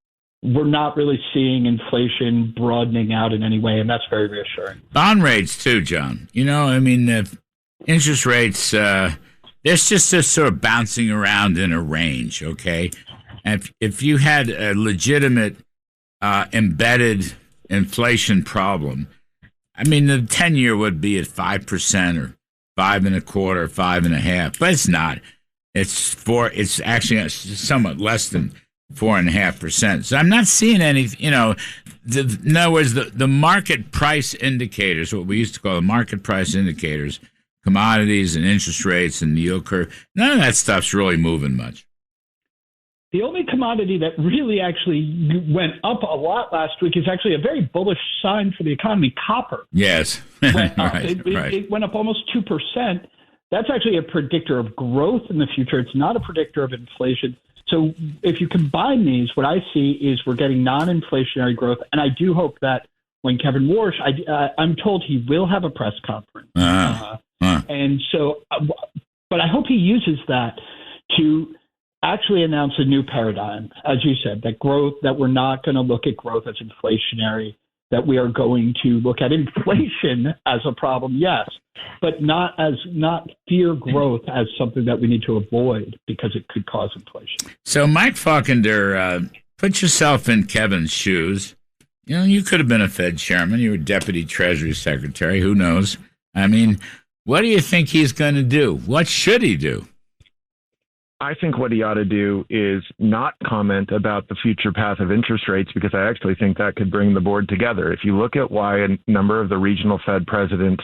we're not really seeing inflation broadening out in any way, and that's very reassuring. Bond rates too, John. The interest rates, they're just sort of bouncing around in a range, okay? And if you had a legitimate embedded inflation problem, the 10-year would be at 5% or 5.25%, 5.5%, but it's not. It's actually somewhat less than 4.5%. So I'm not seeing any, in other words, the market price indicators, what we used to call the market price indicators, commodities and interest rates and the yield curve, none of that stuff's really moving much. The only commodity that really actually went up a lot last week is actually a very bullish sign for the economy, copper. Yes. It went up almost 2%. That's actually a predictor of growth in the future. It's not a predictor of inflation. So if you combine these, what I see is we're getting non-inflationary growth. And I do hope that when Kevin Warsh, I'm told he will have a press conference. And so, but I hope he uses that to actually announce a new paradigm, as you said, that we're not going to look at growth as inflationary, that we are going to look at inflation as a problem, yes, but not fear growth as something that we need to avoid because it could cause inflation. So, Mike Faulkner, put yourself in Kevin's shoes. You could have been a Fed chairman. You were Deputy Treasury Secretary. Who knows? What do you think he's going to do? What should he do? I think what he ought to do is not comment about the future path of interest rates, because I actually think that could bring the board together. If you look at why a number of the regional Fed presidents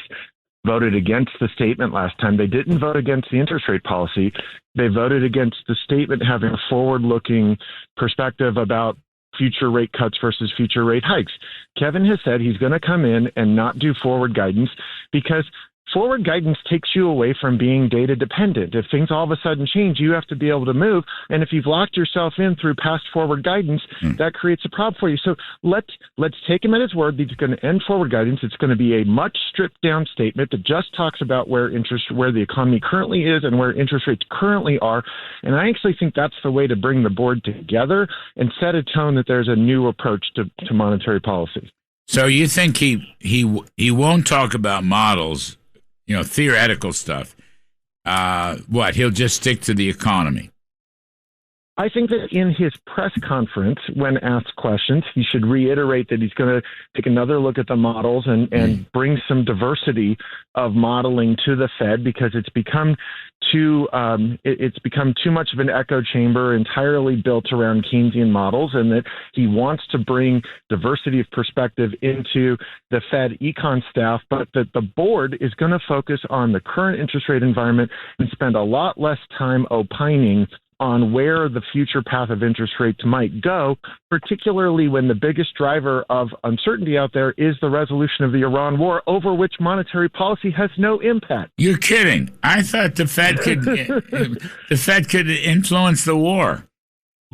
voted against the statement last time, they didn't vote against the interest rate policy. They voted against the statement having a forward-looking perspective about future rate cuts versus future rate hikes. Kevin has said he's going to come in and not do forward guidance because forward guidance takes you away from being data dependent. If things all of a sudden change, you have to be able to move. And if you've locked yourself in through past forward guidance, that creates a problem for you. So let's take him at his word. He's going to end forward guidance. It's going to be a much stripped down statement that just talks about where the economy currently is and where interest rates currently are. And I actually think that's the way to bring the board together and set a tone that there's a new approach to monetary policy. So you think he won't talk about models, theoretical stuff. He'll just stick to the economy? I think that in his press conference, when asked questions, he should reiterate that he's going to take another look at the models and bring some diversity of modeling to the Fed, because it's become too much of an echo chamber entirely built around Keynesian models, and that he wants to bring diversity of perspective into the Fed econ staff, but that the board is going to focus on the current interest rate environment and spend a lot less time opining on where the future path of interest rates might go, particularly when the biggest driver of uncertainty out there is the resolution of the Iran war, over which monetary policy has no impact. You're kidding. I thought the Fed could influence the war.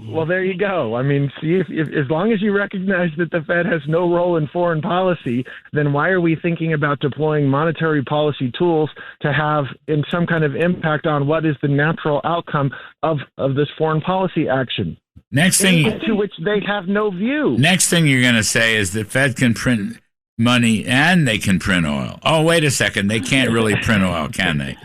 Well, there you go. See, if as long as you recognize that the Fed has no role in foreign policy, then why are we thinking about deploying monetary policy tools to have in some kind of impact on what is the natural outcome of this foreign policy action? Next thing, to which they have no view. Next thing you're going to say is the Fed can print money and they can print oil. Oh, wait a second. They can't really print oil, can they?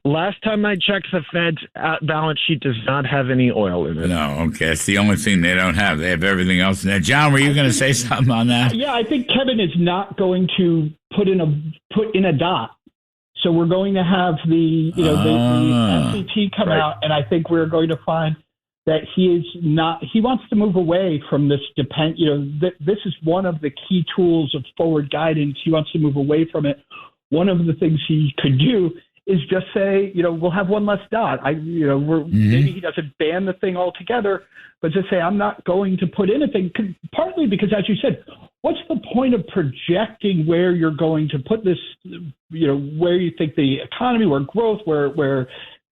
Last time I checked, the Fed's balance sheet does not have any oil in it. No, okay. It's the only thing they don't have. They have everything else in there. John, were you going to say something on that? Yeah, I think Kevin is not going to put in a dot. So we're going to have the SCT come out, and I think we're going to find that he wants to move away from this this is one of the key tools of forward guidance. He wants to move away from it. One of the things he could do is just say, we'll have one less dot. Maybe he doesn't ban the thing altogether, but just say, I'm not going to put anything, partly because, as you said, what's the point of projecting where you're going to put this, where you think the economy, where growth, where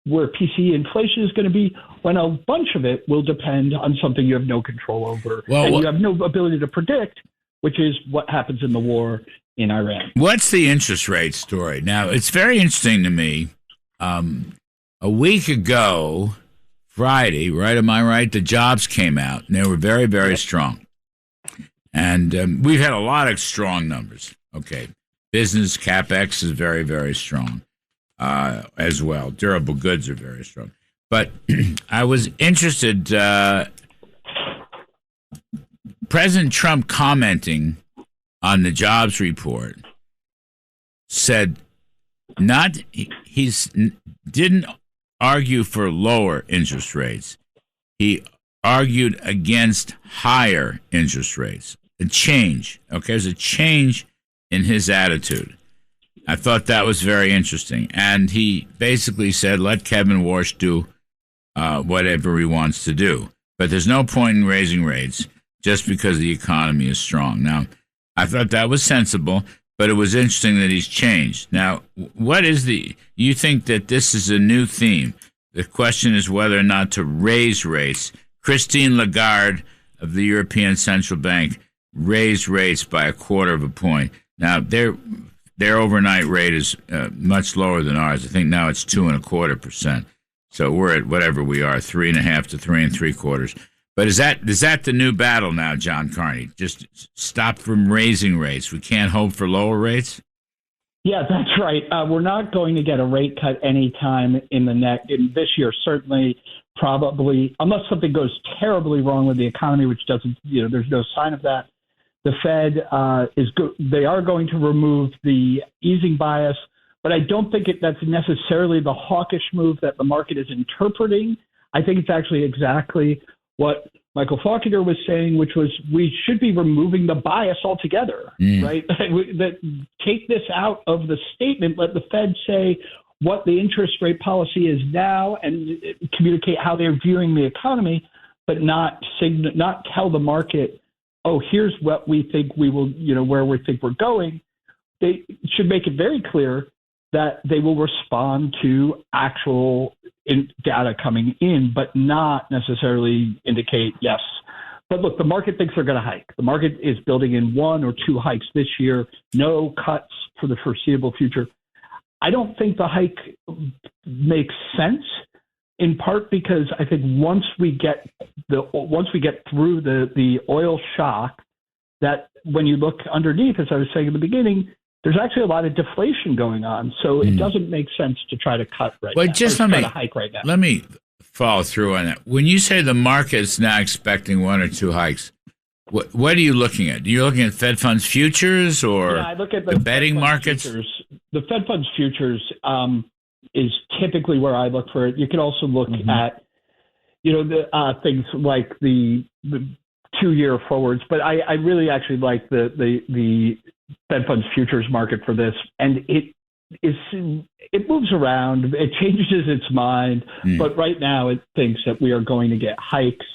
PCE inflation is going to be, when a bunch of it will depend on something you have no control over and you have no ability to predict, which is what happens in the war in Iran. What's the interest rate story? Now, it's very interesting to me. A week ago, Friday, right? Am I right? The jobs came out, and they were very, very strong. And we've had a lot of strong numbers. Okay. Business CapEx is very, very strong as well. Durable goods are very strong. But I was interested, President Trump commenting on the jobs report said didn't argue for lower interest rates. He argued against higher interest rates. A change. Okay, there's a change in his attitude. I thought that was very interesting. And he basically said, let Kevin Warsh do whatever he wants to do. But there's no point in raising rates just because the economy is strong. Now, I thought that was sensible, but it was interesting that he's changed. Now, you think that this is a new theme. The question is whether or not to raise rates. Christine Lagarde of the European Central Bank raised rates by 1/4 of a point. Now, their overnight rate is much lower than ours. I think now it's 2.25%. So we're at whatever we are, 3.5 to 3 3/4. But is that the new battle now, John Carney? Just stop from raising rates. We can't hope for lower rates? Yeah, that's right. We're not going to get a rate cut anytime in this year, certainly, probably, unless something goes terribly wrong with the economy, which doesn't, there's no sign of that. The Fed they are going to remove the easing bias, but I don't think that's necessarily the hawkish move that the market is interpreting. I think it's actually exactly what Michael Faulkner was saying, which was we should be removing the bias altogether, right? Take this out of the statement, let the Fed say what the interest rate policy is now and communicate how they're viewing the economy, but not tell the market, oh, here's what we think we will, where we think we're going. They should make it very clear that they will respond to actual data coming in, but not necessarily indicate yes. But look, the market thinks they're going to hike. The market is building in 1 or 2 hikes this year, no cuts for the foreseeable future. I don't think the hike makes sense, in part because I think once we get through the oil shock, that when you look underneath, as I was saying in the beginning, there's actually a lot of deflation going on. So it doesn't make sense to try to cut right now. Just try to hike right now. Let me follow through on that. When you say the market's now expecting 1 or 2 hikes, what are you looking at? Are you looking at Fed funds futures or I look at the betting markets? Futures. The Fed funds futures is typically where I look for it. You can also look at, the things like the 2-year forwards, but I really actually like the Fed funds futures market for this, and it moves around, it changes its mind, but right now it thinks that we are going to get hikes,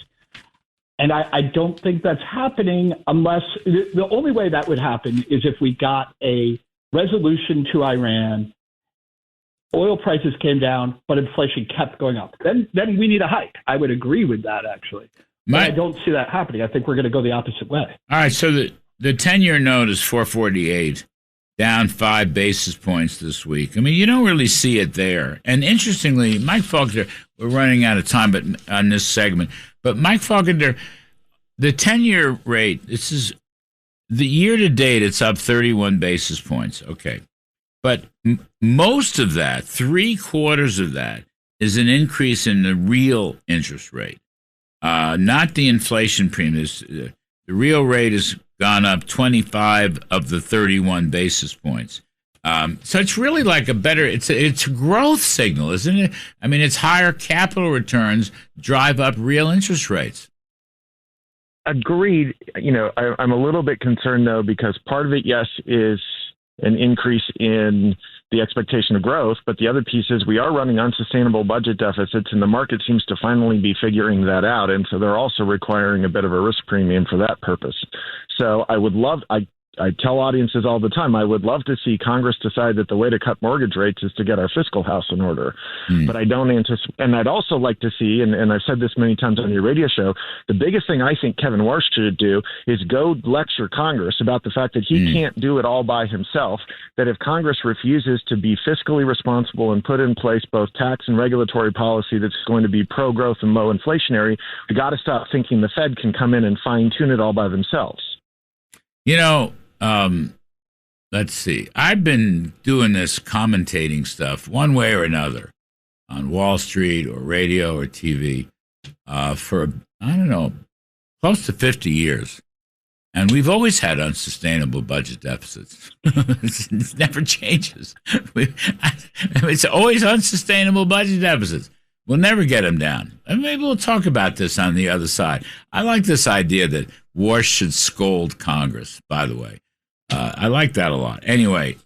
and I don't think that's happening unless the only way that would happen is if we got a resolution to Iran, oil prices came down, but inflation kept going up. Then we need a hike. I would agree with that, actually. But I don't see that happening. I think we're going to go the opposite way. All right, so the 10-year note is 4.48, down 5 basis points this week. I mean, you don't really see it there. And interestingly, Mike Faulkner, we're running out of time on this segment, but Mike Faulkner, the 10-year rate, this is the year-to-date, it's up 31 basis points. Okay. But most of that, 3/4 of that, is an increase in the real interest rate, not the inflation premium. The real rate has gone up 25 of the 31 basis points. So it's really like it's a growth signal, isn't it? I mean, it's higher capital returns drive up real interest rates. Agreed. I'm a little bit concerned, though, because part of it, yes, is an increase in the expectation of growth. But the other piece is we are running unsustainable budget deficits, and the market seems to finally be figuring that out. And so they're also requiring a bit of a risk premium for that purpose. So I I tell audiences all the time, I would love to see Congress decide that the way to cut mortgage rates is to get our fiscal house in order. But I don't anticipate, and I'd also like to see, and I've said this many times on your radio show, the biggest thing I think Kevin Warsh should do is go lecture Congress about the fact that he can't do it all by himself, that if Congress refuses to be fiscally responsible and put in place both tax and regulatory policy that's going to be pro-growth and low inflationary, we got to stop thinking the Fed can come in and fine-tune it all by themselves. You know, let's see. I've been doing this commentating stuff one way or another on Wall Street or radio or TV for, I don't know, close to 50 years. And we've always had unsustainable budget deficits. It never changes. It's always unsustainable budget deficits. We'll never get them down. And maybe we'll talk about this on the other side. I like this idea that Warsh should scold Congress, by the way. I like that a lot. Anyway,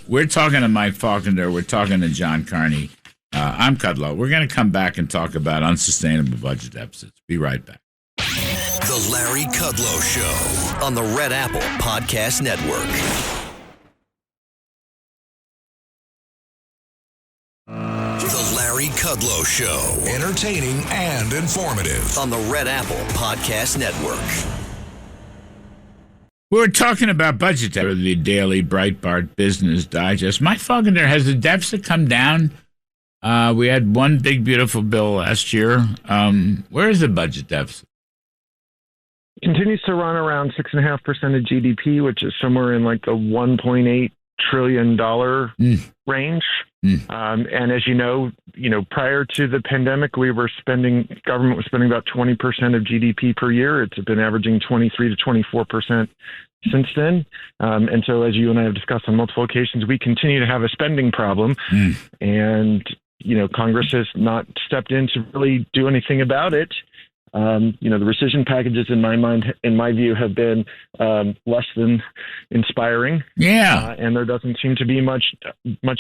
we're talking to Mike Faulkner. We're talking to John Carney. I'm Kudlow. We're going to come back and talk about unsustainable budget deficits. Be right back. The Larry Kudlow Show on the Red Apple Podcast Network. The Larry Kudlow Show. Entertaining and informative. On the Red Apple Podcast Network. We're talking about budget deficit, the Daily Breitbart Business Digest. Mike Faulkner, has the deficit come down? We had one big, beautiful bill last year. Where is the budget deficit? Continues to run around 6.5% of GDP, which is somewhere in like the $1.8 trillion range. And as you know, prior to the pandemic, government was spending about 20% of GDP per year. It's been averaging 23 to 24% since then. And so as you and I have discussed on multiple occasions, we continue to have a spending problem. And, Congress has not stepped in to really do anything about it. The rescission packages, in my view, have been less than inspiring. Yeah, and there doesn't seem to be much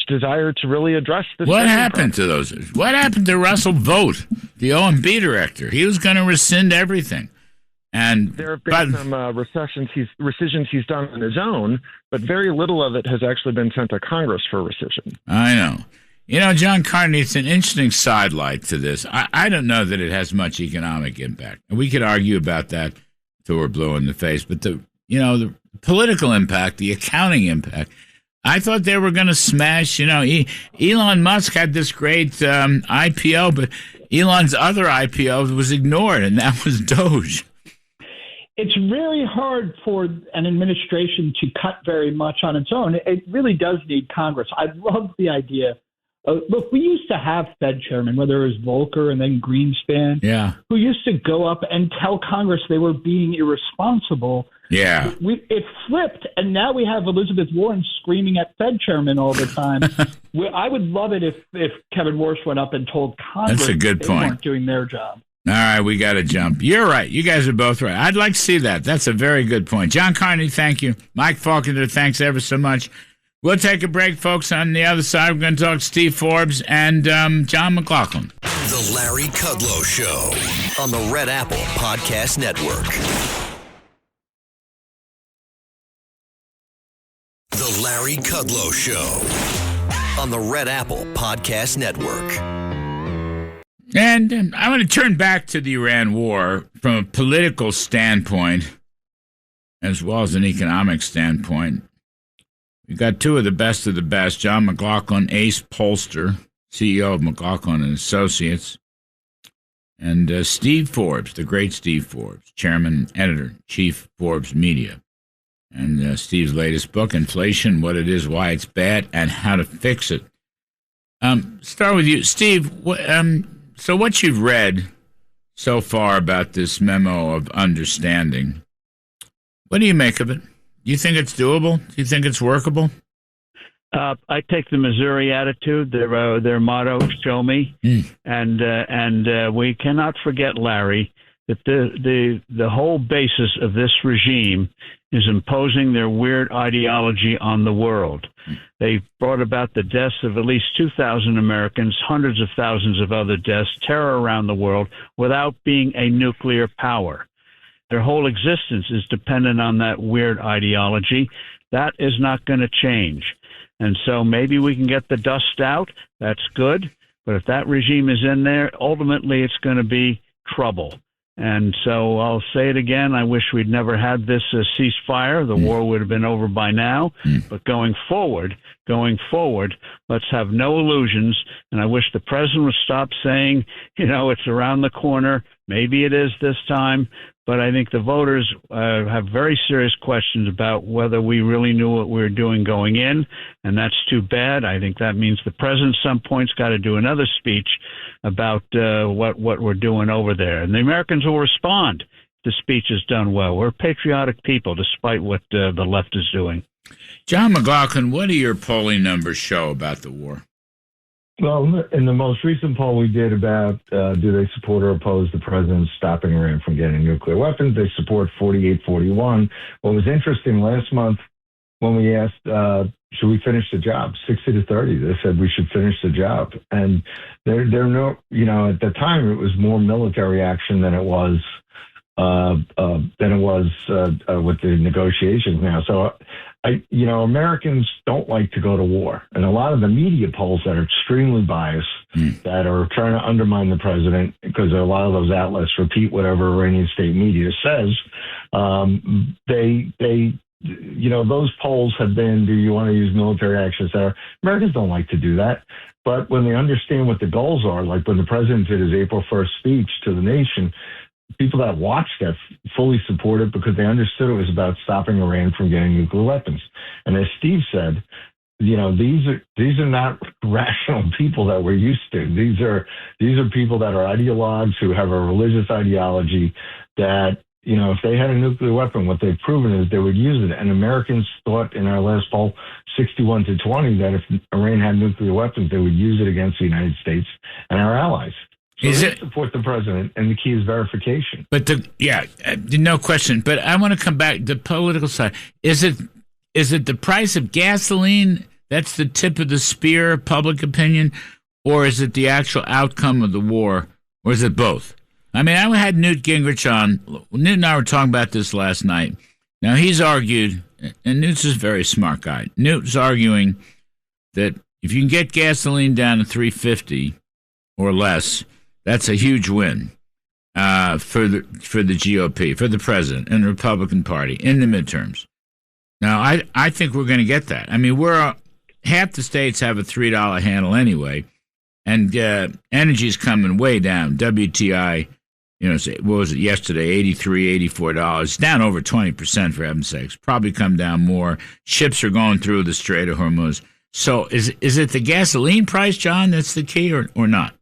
desire to really address this. What happened to those? What happened to Russell Vought, the OMB director? He was going to rescind everything. And there have been some rescissions he's done on his own, but very little of it has actually been sent to Congress for rescission. I know. John Carney, it's an interesting sidelight to this. I don't know that it has much economic impact. And we could argue about that till we're blue in the face. But the political impact, the accounting impact, I thought they were going to smash, Elon Musk had this great IPO, but Elon's other IPO was ignored, and that was Doge. It's really hard for an administration to cut very much on its own. It really does need Congress. I love the idea. Look, we used to have Fed chairmen, whether it was Volcker and then Greenspan, who used to go up and tell Congress they were being irresponsible. Yeah. It flipped, and now we have Elizabeth Warren screaming at Fed chairmen all the time. I would love it if Kevin Warsh went up and told Congress That's a good they point. weren't doing their job. All right, we got to jump. You're right. You guys are both right. I'd like to see that. That's a very good point. John Carney, thank you. Mike Faulkner, thanks ever so much. We'll take a break, folks. On the other side, we're going to talk to Steve Forbes and John McLaughlin. The Larry Kudlow Show on the Red Apple Podcast Network. The Larry Kudlow Show on the Red Apple Podcast Network. And I want to turn back to the Iran war from a political standpoint as well as an economic standpoint. We've got two of the best, John McLaughlin, ace pollster, CEO of McLaughlin and Associates, and Steve Forbes, the great Steve Forbes, chairman, editor, chief Forbes Media. And Steve's latest book, Inflation, What It Is, Why It's Bad, and How to Fix It. Start with you, Steve. So what you've read so far about this memo of understanding, what do you make of it? Do you think it's doable? Do you think it's workable? I take the Missouri attitude, their motto, show me. And we cannot forget, Larry, that the whole basis of this regime is imposing their weird ideology on the world. They brought about the deaths of at least 2,000 Americans, hundreds of thousands of other deaths, terror around the world, without being a nuclear power. Their whole existence is dependent on that weird ideology. That is not going to change. And so maybe we can get the dust out. That's good. But if that regime is in there, ultimately it's going to be trouble. And so I'll say it again. I wish we'd never had this ceasefire. The war would have been over by now. But going forward, let's have no illusions. And I wish the president would stop saying, it's around the corner. Maybe it is this time. But I think the voters have very serious questions about whether we really knew what we were doing going in, and that's too bad. I think that means the president at some point's got to do another speech about what we're doing over there. And the Americans will respond if the speech is done well. We're patriotic people, despite what the left is doing. John McLaughlin, what do your polling numbers show about the war? Well, in the most recent poll we did about do they support or oppose the president stopping Iran from getting nuclear weapons, they support 48-41. What was interesting last month when we asked, should we finish the job, 60-30, they said we should finish the job. And they're no, at the time it was more military action than it was with the negotiations now. So Americans don't like to go to war. And a lot of the media polls that are extremely biased, that are trying to undermine the president, because a lot of those outlets repeat whatever Iranian state media says, those polls have been, do you want to use military action, et cetera? Americans don't like to do that. But when they understand what the goals are, like when the president did his April 1st speech to the nation, people that watched that fully supported because they understood it was about stopping Iran from getting nuclear weapons. And as Steve said, these are not rational people that we're used to. These are people that are ideologues who have a religious ideology that, if they had a nuclear weapon, what they've proven is they would use it. And Americans thought in our last poll, 61-20, that if Iran had nuclear weapons, they would use it against the United States and our allies. So they support the president, and the key is verification. But no question. But I want to come back to the political side. Is it the price of gasoline that's the tip of the spear of public opinion, or is it the actual outcome of the war, or is it both? I mean, I had Newt Gingrich on. Newt and I were talking about this last night. Now, he's argued, and Newt's a very smart guy. Newt's arguing that if you can get gasoline down to $3.50 or less, that's a huge win for the GOP, for the president and the Republican Party in the midterms. Now, I think we're going to get that. I mean, half the states have a $3 handle anyway, and energy's coming way down. WTI, what was it yesterday? $83, $84, down over 20% for heaven's sakes. Probably come down more. Ships are going through the Strait of Hormuz. So is it the gasoline price, John, that's the key, or not?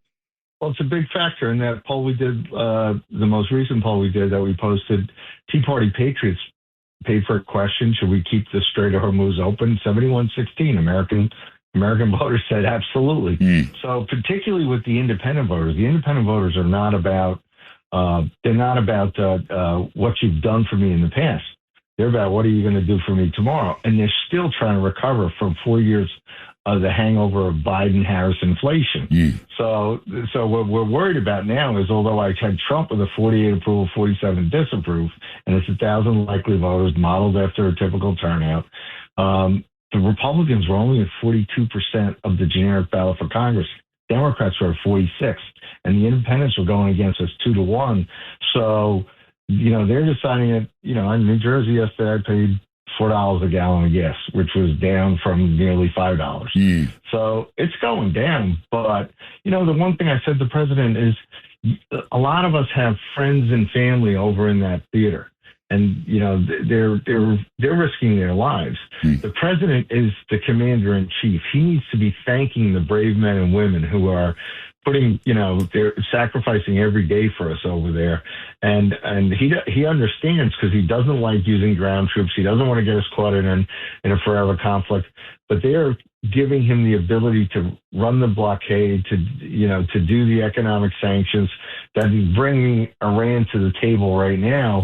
Well, it's a big factor in that poll we did, the most recent poll we did that we posted. Tea Party Patriots paid for a question: should we keep the Strait of Hormuz open? 71-16. American voters said absolutely. So particularly with the independent voters are not about what you've done for me in the past. They're about what are you going to do for me tomorrow? And they're still trying to recover from 4 years of the hangover of Biden-Harris inflation. So what we're worried about now is, although I had Trump with a 48 approval, 47 disapprove, and it's 1,000 likely voters modeled after a typical turnout, the Republicans were only at 42% of the generic ballot for Congress. Democrats were at 46, and the independents were going against us 2-1. So, they're deciding that, in New Jersey yesterday, I paid $4 a gallon of gas, which was down from nearly $5. So it's going down. But, the one thing I said to the president is a lot of us have friends and family over in that theater. And, they're risking their lives. The president is the commander in chief. He needs to be thanking the brave men and women who are putting, they're sacrificing every day for us over there. And he understands, because he doesn't like using ground troops. He doesn't want to get us caught in a forever conflict. But they are giving him the ability to run the blockade, to do the economic sanctions that is bringing Iran to the table right now.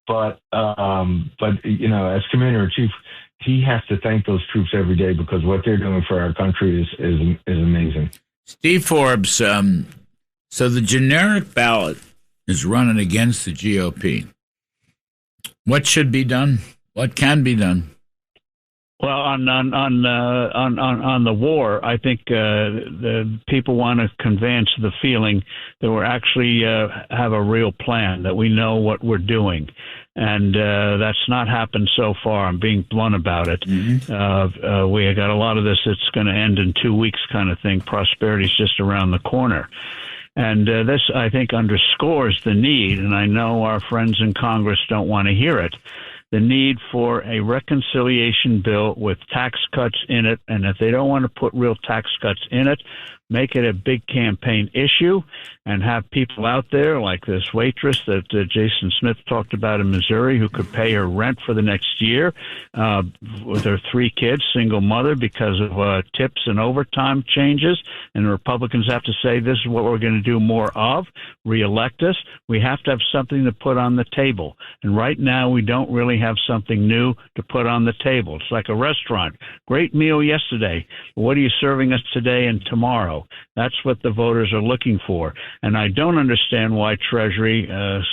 But as commander-in-chief, he has to thank those troops every day, because what they're doing for our country is amazing. Steve Forbes, so the generic ballot is running against the GOP. What should be done? What can be done? Well, on the war, I think the people want to convey the feeling that we're actually have a real plan, that we know what we're doing, and that's not happened so far. I'm being blunt about it. Mm-hmm. We got a lot of this. It's going to end in 2 weeks, kind of thing. Prosperity's just around the corner. And this, I think, underscores the need, and I know our friends in Congress don't want to hear it, the need for a reconciliation bill with tax cuts in it. And if they don't want to put real tax cuts in it, make it a big campaign issue and have people out there like this waitress that Jason Smith talked about in Missouri who could pay her rent for the next year with her 3 kids, single mother, because of tips and overtime changes. And the Republicans have to say, this is what we're going to do more of, reelect us. We have to have something to put on the table. And right now, we don't really have something new to put on the table. It's like a restaurant. Great meal yesterday. What are you serving us today and tomorrow? That's what the voters are looking for. And I don't understand why Treasury,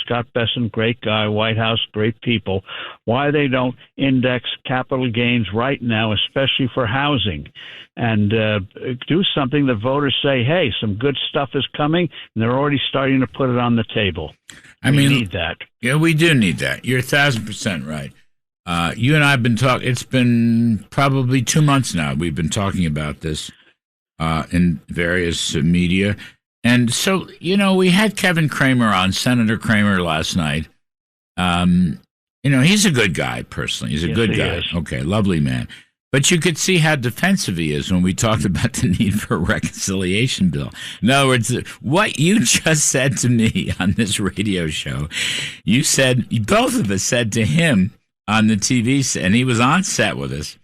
Scott Bessent, great guy, White House, great people, why they don't index capital gains right now, especially for housing, and do something that voters say, hey, some good stuff is coming, and they're already starting to put it on the table. We need that. Yeah, we do need that. You're 1,000% right. You and I have been talking, it's been probably 2 months now. We've been talking about this in various media. And so, we had Kevin Cramer on, Senator Cramer, last night. He's a good guy, personally. He's a good guy. Is. Okay, lovely man. But you could see how defensive he is when we talked about the need for a reconciliation bill. In other words, what you just said to me on this radio show, both of us said to him on the TV set, and he was on set with us.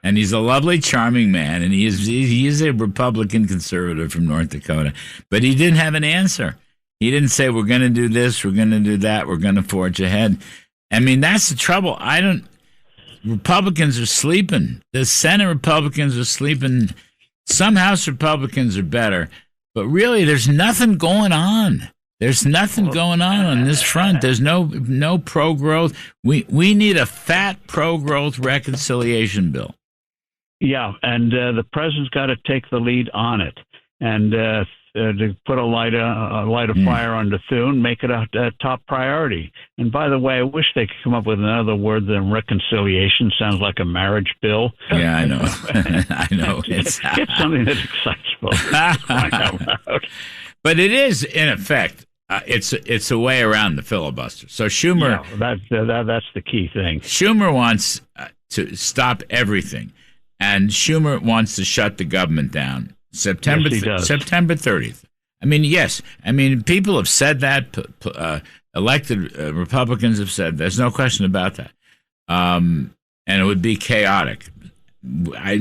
And he's a lovely, charming man, and he is a Republican conservative from North Dakota. But he didn't have an answer. He didn't say, we're going to do this, we're going to do that, we're going to forge ahead. I mean, that's the trouble. Republicans are sleeping. The Senate Republicans are sleeping. Some House Republicans are better. But really, there's nothing going on. There's nothing going on this front. There's no pro-growth. We need a fat pro-growth reconciliation bill. Yeah, and the president's got to take the lead on it, and to put a light of fire on Bethune, make it a top priority. And by the way, I wish they could come up with another word than reconciliation. Sounds like a marriage bill. Yeah, I know. I know. Get something that excites folks. But it is, in effect, it's a way around the filibuster. So Schumer, that's the key thing. Schumer wants to stop everything. And Schumer wants to shut the government down September 30th. I mean, yes. I mean, people have said that. Elected Republicans have said there's no question about that. And it would be chaotic. I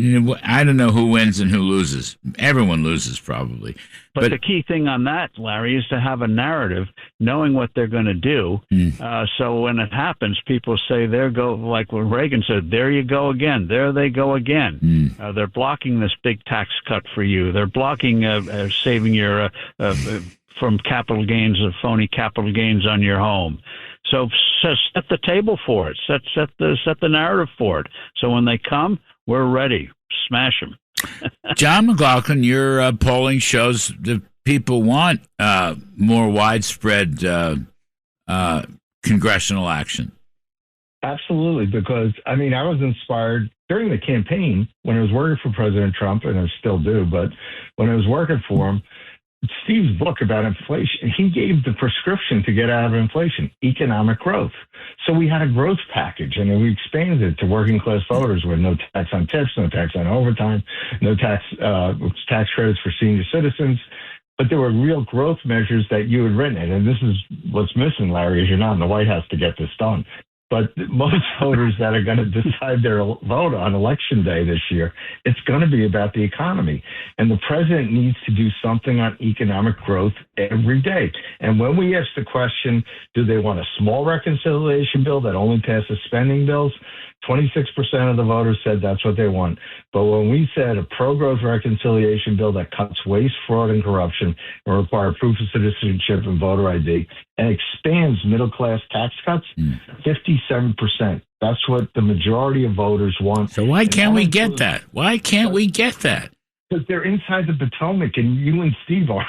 don't know who wins and who loses. Everyone loses, probably. But the key thing on that, Larry, is to have a narrative, knowing what they're going to do. So when it happens, people say, like when Reagan said, there you go again. There they go again. They're blocking this big tax cut for you. They're blocking saving your from capital gains, phony capital gains on your home. So set the table for it. Set the narrative for it. So when they come, we're ready. Smash them. John McLaughlin, your polling shows that people want more widespread congressional action. Absolutely, because, I was inspired during the campaign when I was working for President Trump, and I still do, but when I was working for him, Steve's book about inflation, he gave the prescription to get out of inflation, economic growth. So we had a growth package, and then we expanded it to working class voters with no tax on tips, no tax on overtime, no tax credits for senior citizens. But there were real growth measures that you had written. And this is what's missing, Larry, is you're not in the White House to get this done. But most voters that are going to decide their vote on Election Day this year, it's going to be about the economy. And the president needs to do something on economic growth every day. And when we ask the question, do they want a small reconciliation bill that only passes spending bills? 26% of the voters said that's what they want. But when we said a pro-growth reconciliation bill that cuts waste, fraud, and corruption and require proof of citizenship and voter ID and expands middle-class tax cuts, 57%. That's what the majority of voters want. So why can't we get that? Why can't we get that? Because they're inside the Potomac, and you and Steve aren't.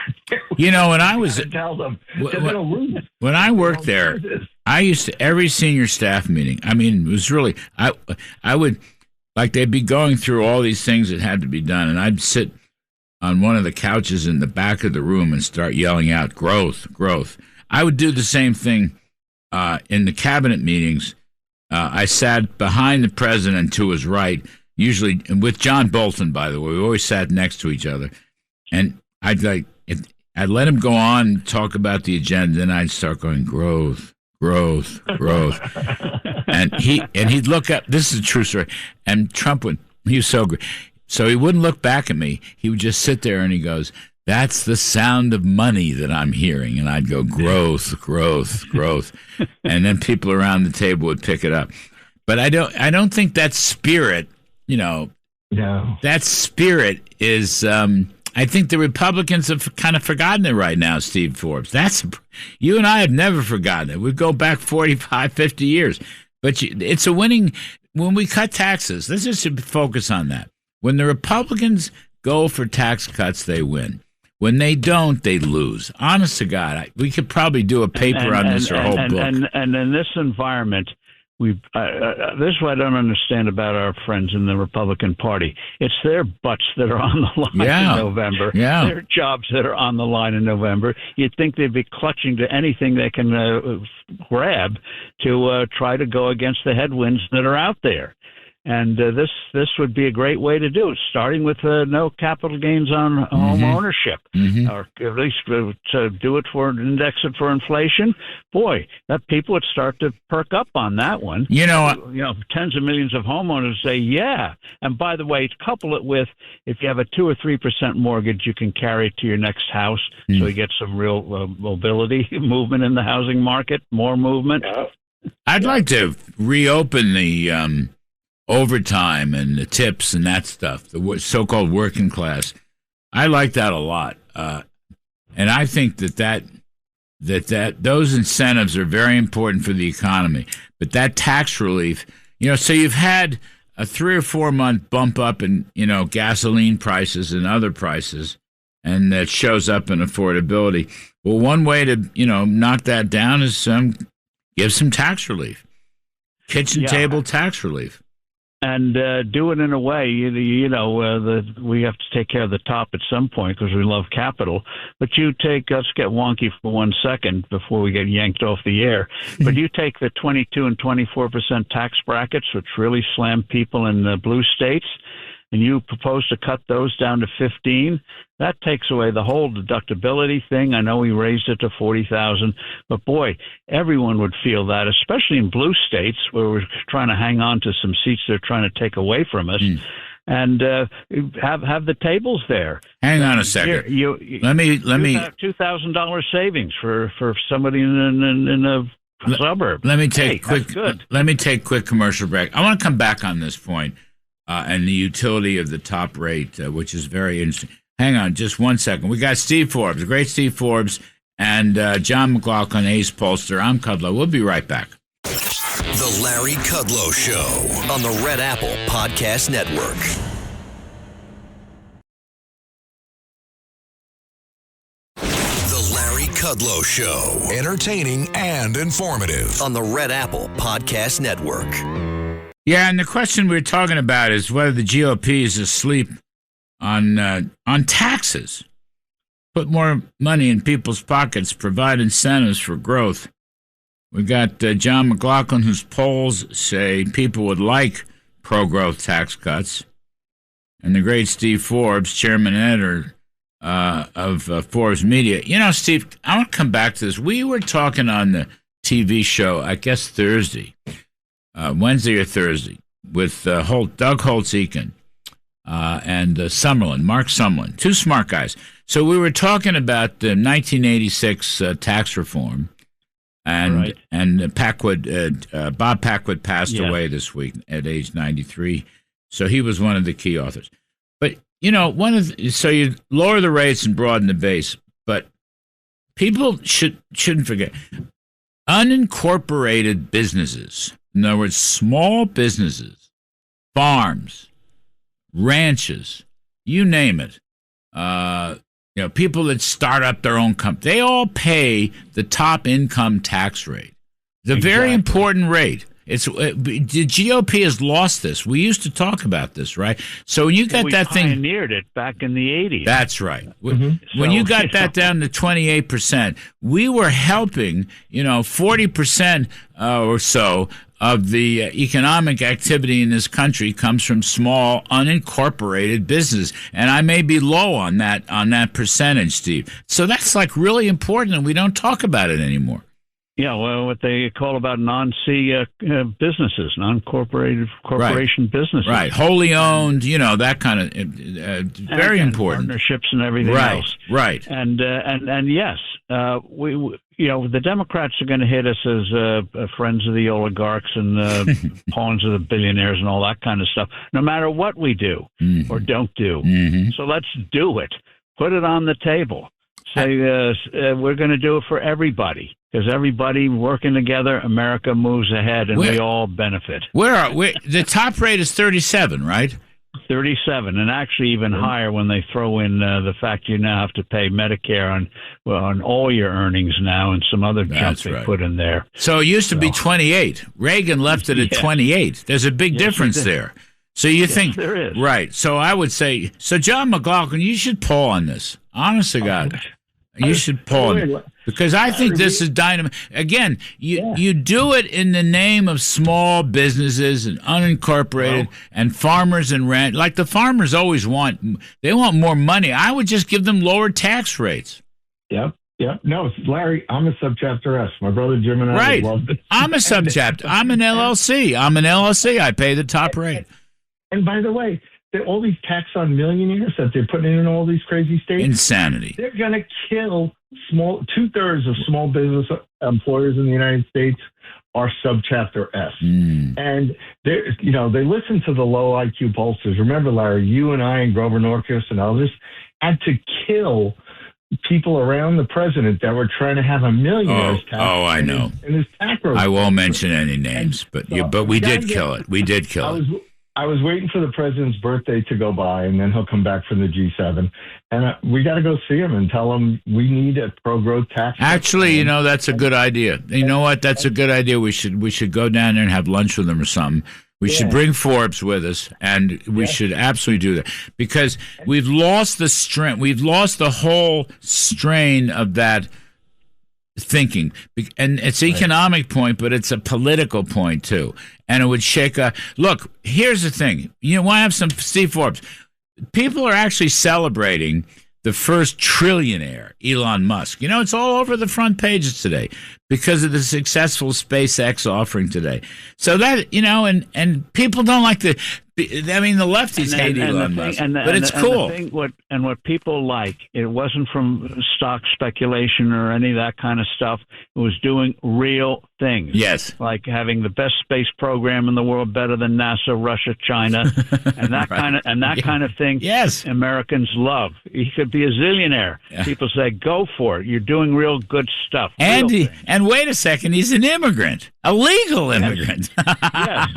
When I was tell them they're going to lose. When I worked there, I used to every senior staff meeting. I mean, it was really I would like they'd be going through all these things that had to be done, and I'd sit on one of the couches in the back of the room and start yelling out growth, growth. I would do the same thing in the cabinet meetings. I sat behind the president to his right. Usually with John Bolton, by the way, we always sat next to each other, and I'd let him go on and talk about the agenda, then I'd start going growth, growth, growth, and he'd look up. This is a true story. And Trump he was so great, so he wouldn't look back at me. He would just sit there and he goes, "That's the sound of money that I'm hearing," and I'd go growth, growth, growth, and then people around the table would pick it up. But I don't think that spirit. No. That spirit is, I think the Republicans have kind of forgotten it right now, Steve Forbes. You and I have never forgotten it. We go back 45, 50 years. But it's a winning, when we cut taxes, let's just focus on that. When the Republicans go for tax cuts, they win. When they don't, they lose. Honest to God, we could probably do a paper on this or a whole book. And in this environment, this is what I don't understand about our friends in the Republican Party. It's their butts that are on the line in November. Yeah. Their jobs that are on the line in November. You'd think they'd be clutching to anything they can grab to try to go against the headwinds that are out there. And this would be a great way to do it, starting with no capital gains on home ownership, or at least to do it index it for inflation. Boy, that people would start to perk up on that one. Tens of millions of homeowners say, yeah. And by the way, couple it with if you have a 2 or 3% mortgage, you can carry it to your next house, so you get some real mobility, movement in the housing market, more movement. I'd like to reopen the overtime and the tips and that stuff, the so-called working class. I like that a lot, and I think that those incentives are very important for the economy. But that tax relief, so you've had a 3 or 4 month bump up in gasoline prices and other prices, and that shows up in affordability. Well, one way to knock that down is give some tax relief, kitchen table tax relief. And do it in a way, we have to take care of the top at some point because we love capital. But let's get wonky for 1 second before we get yanked off the air. But you take the 22 and 24% tax brackets, which really slam people in the blue states, and you propose to cut those down to 15. That takes away the whole deductibility thing. I know we raised it to $40,000, but boy, everyone would feel that, especially in blue states where we're trying to hang on to some seats they're trying to take away from us. And have the tables there. Hang on a second. Let me $2,000 savings for somebody in a suburb. Let me take quick commercial break. I want to come back on this point. And the utility of the top rate, which is very interesting. Hang on just 1 second. We got Steve Forbes, the great Steve Forbes, and John McLaughlin, Ace Pollster. I'm Kudlow. We'll be right back. The Larry Kudlow Show on the Red Apple Podcast Network. The Larry Kudlow Show. Entertaining and informative on the Red Apple Podcast Network. Yeah, and the question we're talking about is whether the GOP is asleep on taxes. Put more money in people's pockets, provide incentives for growth. We got John McLaughlin, whose polls say people would like pro-growth tax cuts, and the great Steve Forbes, chairman and editor of Forbes Media. Steve, I want to come back to this. We were talking on the TV show, I guess Thursday. Wednesday or Thursday, with Doug Holtz-Eakin and Mark Sumlin, two smart guys. So we were talking about the 1986 tax reform, and Packwood, Bob Packwood passed away this week at age 93. So he was one of the key authors. But so you lower the rates and broaden the base, but people shouldn't forget unincorporated businesses. In other words, small businesses, farms, ranches, you name it. People that start up their own company, they all pay the top income tax rate. It's a very important rate. The GOP has lost this. We used to talk about this, right? So when you got that thing, we pioneered it back in the 80s. That's right. When you got that down to 28%, we were helping, 40% or so of the economic activity in this country comes from small, unincorporated business. And I may be low on that percentage, Steve. So that's like really important, and we don't talk about it anymore. Yeah, well, what they call about non-C businesses, non-corporated corporation businesses. Right, wholly owned, that kind of, very important. Partnerships and everything else. Right. And yes, the Democrats are going to hit us as friends of the oligarchs and pawns of the billionaires and all that kind of stuff, no matter what we do or don't do. Mm-hmm. So let's do it. Put it on the table. Say we're going to do it for everybody. Because everybody working together, America moves ahead, and we all benefit. The top rate is 37, right? 37, and actually even higher when they throw in the fact you now have to pay Medicare on all your earnings now, and some other junk they put in there. So it used to be 28. Reagan left it at 28. There's a big difference there. So you think there is, right? So I would say, John McLaughlin, you should poll on this. Honest to God. You should poll because I think this is dynamite. Again, you do it in the name of small businesses and unincorporated and farmers and ranch. Like the farmers always want more money. I would just give them lower tax rates. Yep. No, Larry, I'm a subchapter S. My brother Jim and I love this. I'm a subchapter. I'm an LLC. I pay the top rate. And by the way, all these tax on millionaires that they're putting in all these crazy states. Insanity. They're going to kill 2/3 of small business employers in the United States are subchapter S. And they listen to the low IQ pollsters. Remember, Larry, you and I and Grover Norquist and others had to kill people around the president that were trying to have a millionaire's tax. Oh, I know. In his tax I won't mention any names, but we did kill it. We did kill it. I was waiting for the president's birthday to go by, and then he'll come back from the G7. And we got to go see him and tell him we need a pro-growth tax. Actually, that's a good idea. You know what? That's a good idea. We should go down there and have lunch with him or something. We should bring Forbes with us, and we should absolutely do that because we've lost the strength. We've lost the whole strain of that thinking, and it's an economic point, but it's a political point too, and it would shake a look. Here's the thing: you want to have some Steve Forbes. People are actually celebrating the first trillionaire, Elon Musk. It's all over the front pages today because of the successful SpaceX offering today. So that and people don't like the lefties hate Elon Musk, but it's cool. What people like, it wasn't from stock speculation or any of that kind of stuff. It was doing real things. Yes, like having the best space program in the world, better than NASA, Russia, China, and that kind of thing. Yes, Americans love. He could be a zillionaire. Yeah. People say, "Go for it. You're doing real good stuff." And wait a second, he's an immigrant, a legal immigrant. Yes.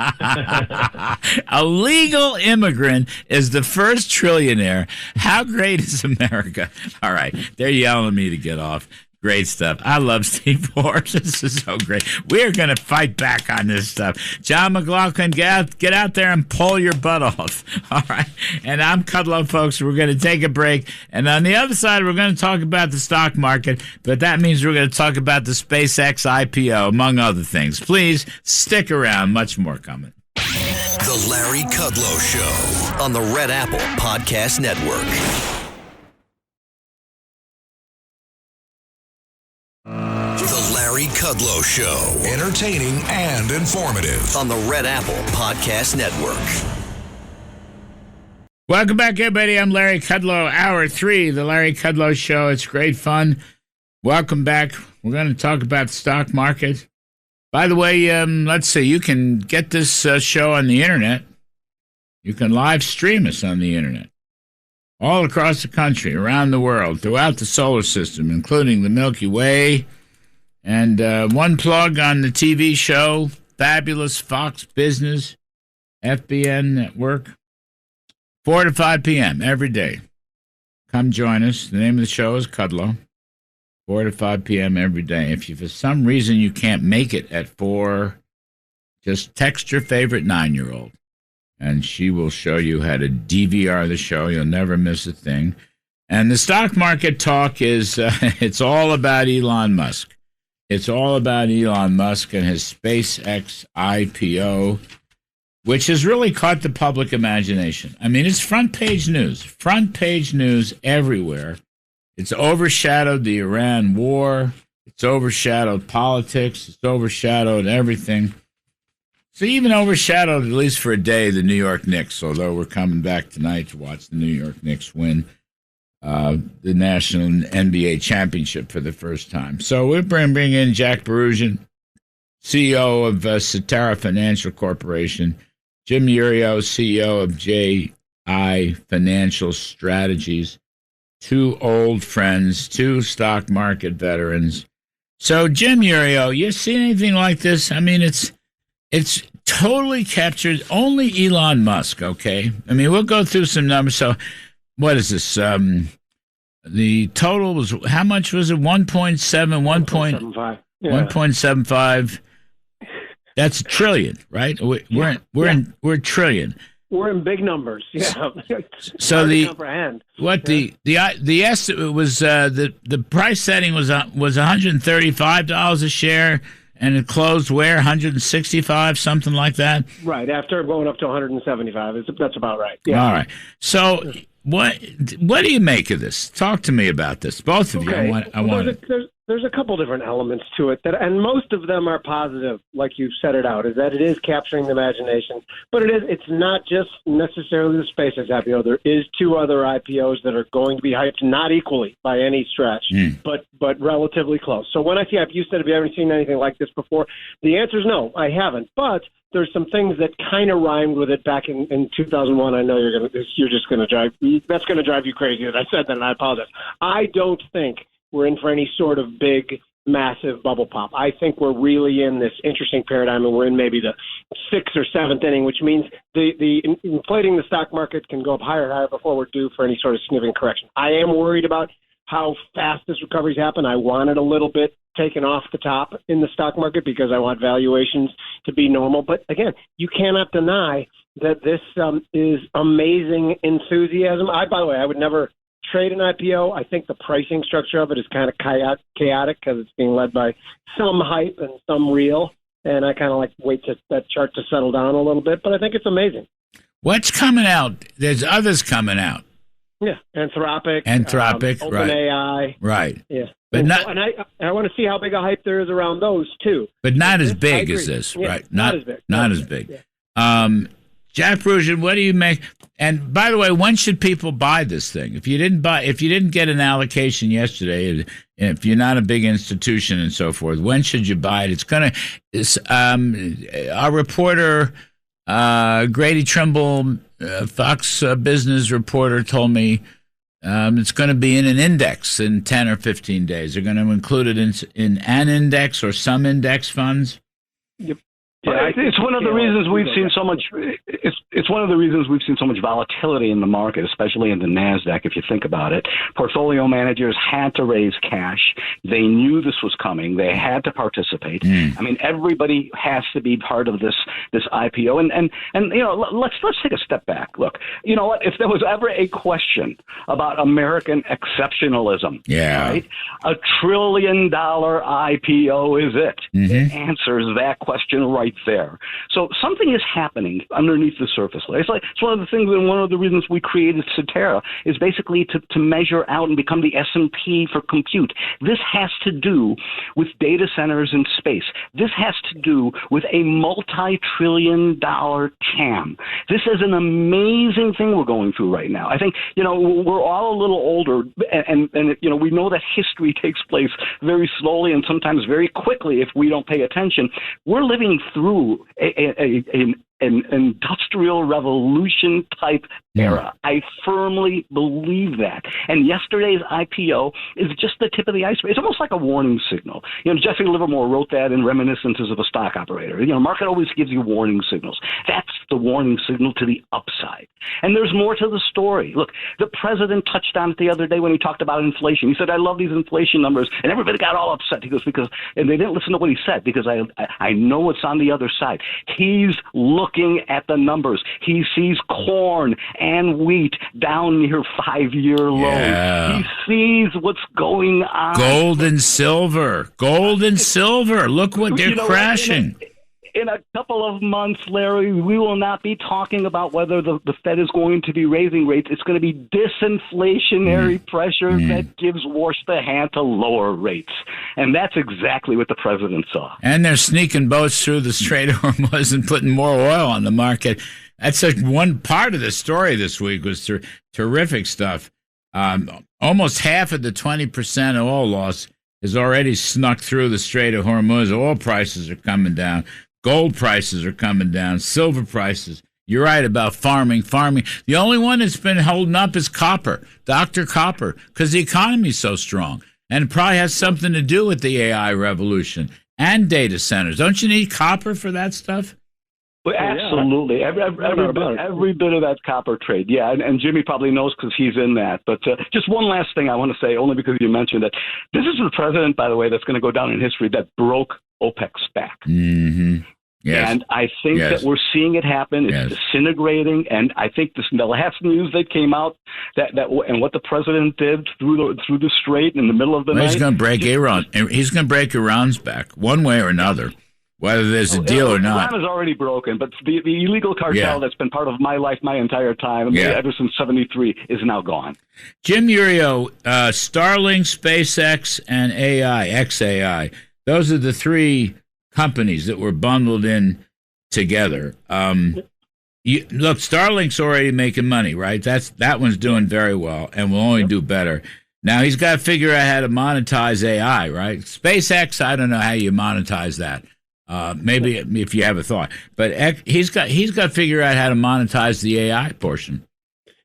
A legal immigrant is the first trillionaire. How great is America? All right, they're yelling at me to get off. Great stuff. I love Steve Forbes. This is so great. We're going to fight back on this stuff. John McLaughlin, get out there and pull your butt off. All right. And I'm Kudlow, folks. We're going to take a break. And on the other side, we're going to talk about the stock market. But that means we're going to talk about the SpaceX IPO, among other things. Please stick around. Much more coming. The Larry Kudlow Show on the Red Apple Podcast Network. The Larry Kudlow Show. Entertaining and informative on the Red Apple Podcast Network. Welcome back, everybody. I'm Larry Kudlow. Hour 3, the Larry Kudlow Show. It's great fun. Welcome back. We're going to talk about the stock market. By the way, let's see, you can get this show on the internet. You can live stream us on the internet. All across the country, around the world, throughout the solar system, including the Milky Way. And one plug on the TV show, Fabulous Fox Business, FBN Network, 4 to 5 p.m. every day. Come join us. The name of the show is Kudlow. 4 to 5 p.m. every day. If you, for some reason you can't make it at 4, just text your favorite 9-year-old, and she will show you how to DVR the show. You'll never miss a thing. And the stock market talk is, it's all about Elon Musk. It's all about Elon Musk and his SpaceX IPO, which has really caught the public imagination. I mean, it's front page news everywhere. It's overshadowed the Iran war. It's overshadowed politics. It's overshadowed everything. It's even overshadowed, at least for a day, the New York Knicks, although we're coming back tonight to watch the New York Knicks win the National NBA Championship for the first time. So we're bringing in Jack Berusian, CEO of Cetera Financial Corporation, Jim Urio, CEO of JI Financial Strategies, two old friends, two stock market veterans. So, Jim Urio, you seen anything like this? I mean, it's totally captured only Elon Musk, okay? I mean, we'll go through some numbers. So, what is this? The total was, how much was it? 1.75. Yeah. 1.75. That's a trillion, right? We're a trillion. We're in big numbers, yeah. So the comprehend. The estimate was the price setting was $135 a share, and it closed where, 165, something like that. Right, after going up to 175, that's about right. Yeah. All right. So what do you make of this? Talk to me about this, both of you. I want. There's a couple different elements to it, and most of them are positive, like you set it out, is that it is capturing the imagination. But it's not just necessarily the SpaceX IPO. There is 2 other IPOs that are going to be hyped, not equally by any stretch, but relatively close. So when I see you said, have you ever seen anything like this before? The answer is no, I haven't. But there's some things that kind of rhymed with it back in 2001. I know that's going to drive you crazy that I said that, and I apologize. I don't think we're in for any sort of big, massive bubble pop. I think we're really in this interesting paradigm, and we're in maybe the 6th or 7th inning, which means the inflating the stock market can go up higher and higher before we're due for any sort of significant correction. I am worried about how fast this recovery's happened. I want it a little bit taken off the top in the stock market because I want valuations to be normal. But again, you cannot deny that this is amazing enthusiasm. By the way, I would never trade an IPO. I think the pricing structure of it is kind of chaotic because it's being led by some hype and some real, and I kind of wait to that chart to settle down a little bit, but I think it's amazing. What's coming out? There's others coming out. Yeah, Anthropic, right. OpenAI. Right. Yeah. But and I want to see how big a hype there is around those, too. But not as big as this, yeah, right? Not as big. Not as big. Yeah. Jack Berusian, what do you make? And by the way, when should people buy this thing? If you didn't get an allocation yesterday, if you're not a big institution and so forth, when should you buy it? Our reporter, Grady Trimble, Fox Business reporter, told me it's going to be in an index in 10 or 15 days. They're going to include it in an index or some index funds. Yep. Yeah, it's one of the reasons we've seen so much. It's one of the reasons we've seen so much volatility in the market, especially in the Nasdaq. If you think about it, portfolio managers had to raise cash. They knew this was coming. They had to participate. I mean, everybody has to be part of this IPO. And you know, let's take a step back. Look, you know what? If there was ever a question about American exceptionalism, right? $1 trillion IPO is it? It answers that question right there. So something is happening underneath the surface. It's one of the things, and one of the reasons we created Cetera is basically to measure out and become the S&P for compute. This has to do with data centers in space. This has to do with a multi-trillion-dollar TAM. This is an amazing thing we're going through right now. I think, we're all a little older, and we know that history takes place very slowly and sometimes very quickly if we don't pay attention. We're living through an industrial revolution type era. I firmly believe that. And yesterday's IPO is just the tip of the iceberg. It's almost like a warning signal. Jesse Livermore wrote that in Reminiscences of a Stock Operator. Market always gives you warning signals. That's the warning signal to the upside. And there's more to the story. Look, the president touched on it the other day when he talked about inflation. He said, I love these inflation numbers. And everybody got all upset. He goes, and they didn't listen to what he said because I know what's on the other side. He's looking at the numbers. He sees corn and wheat down near 5-year lows. Yeah. He sees what's going on. Gold and silver. Look what they're crashing. In a couple of months, Larry, we will not be talking about whether the Fed is going to be raising rates. It's going to be disinflationary pressure that gives Warsh the hand to lower rates. And that's exactly what the president saw. And they're sneaking boats through the Strait of Hormuz and putting more oil on the market. That's one part of the story this week was terrific stuff. Almost half of the 20% oil loss has already snuck through the Strait of Hormuz. Oil prices are coming down. Gold prices are coming down. Silver prices. You're right about farming. The only one that's been holding up is copper, Dr. Copper, because the economy's so strong. And it probably has something to do with the AI revolution and data centers. Don't you need copper for that stuff? Well, absolutely. Every bit of that copper trade. Yeah, and Jimmy probably knows because he's in that. But just one last thing I want to say, only because you mentioned it. This is the president, by the way, that's going to go down in history that broke OPEC's back. Mm-hmm. Yes. And I think that we're seeing it happen. It's disintegrating, and I think the last news that came out that and what the president did through the strait in the middle of the night. He's going to break Iran. He's going to break Iran's back one way or another, whether there's a deal or not. Iran is already broken, but the illegal cartel that's been part of my life my entire time, ever since '73, is now gone. Jim Urio, Starlink, SpaceX, and XAI. Those are the three companies that were bundled in together. Look, Starlink's already making money, right? That one's doing very well and will only do better. Now he's got to figure out how to monetize AI, right? SpaceX, I don't know how you monetize that. Maybe if you have a thought, but he's got to figure out how to monetize the AI portion.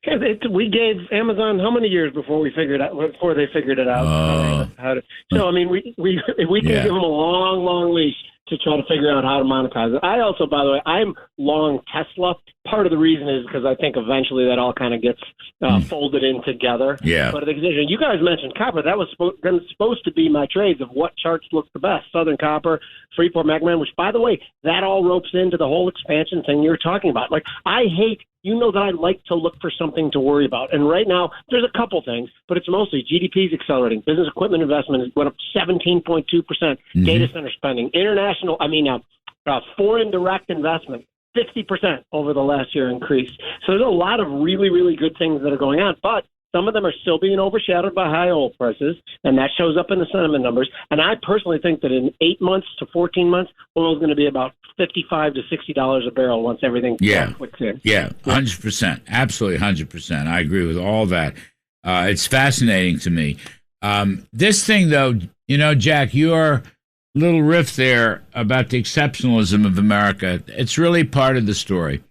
We gave Amazon how many years before they figured it out? So I mean, we can give them a long leash to try to figure out how to monetize it. I also, by the way, I'm long Tesla. Part of the reason is because I think eventually that all kind of gets folded in together. Yeah. But you guys mentioned copper. That was supposed to be my trades of what charts look the best. Southern Copper, Freeport McMahon, which, by the way, that all ropes into the whole expansion thing you're talking about. Like, I hate, that I like to look for something to worry about. And right now, there's a couple things, but it's mostly GDP's accelerating. Business equipment investment went up 17.2%. Data center spending. Foreign direct investment, 50% over the last year increase. So there's a lot of really, really good things that are going on, but some of them are still being overshadowed by high oil prices, and that shows up in the sentiment numbers. And I personally think that in 8 months to 14 months, oil is going to be about $55 to $60 a barrel once everything clicks in. Yeah, 100%. Absolutely 100%. I agree with all that. It's fascinating to me. This thing, though, Jack, your little riff there about the exceptionalism of America, it's really part of the story.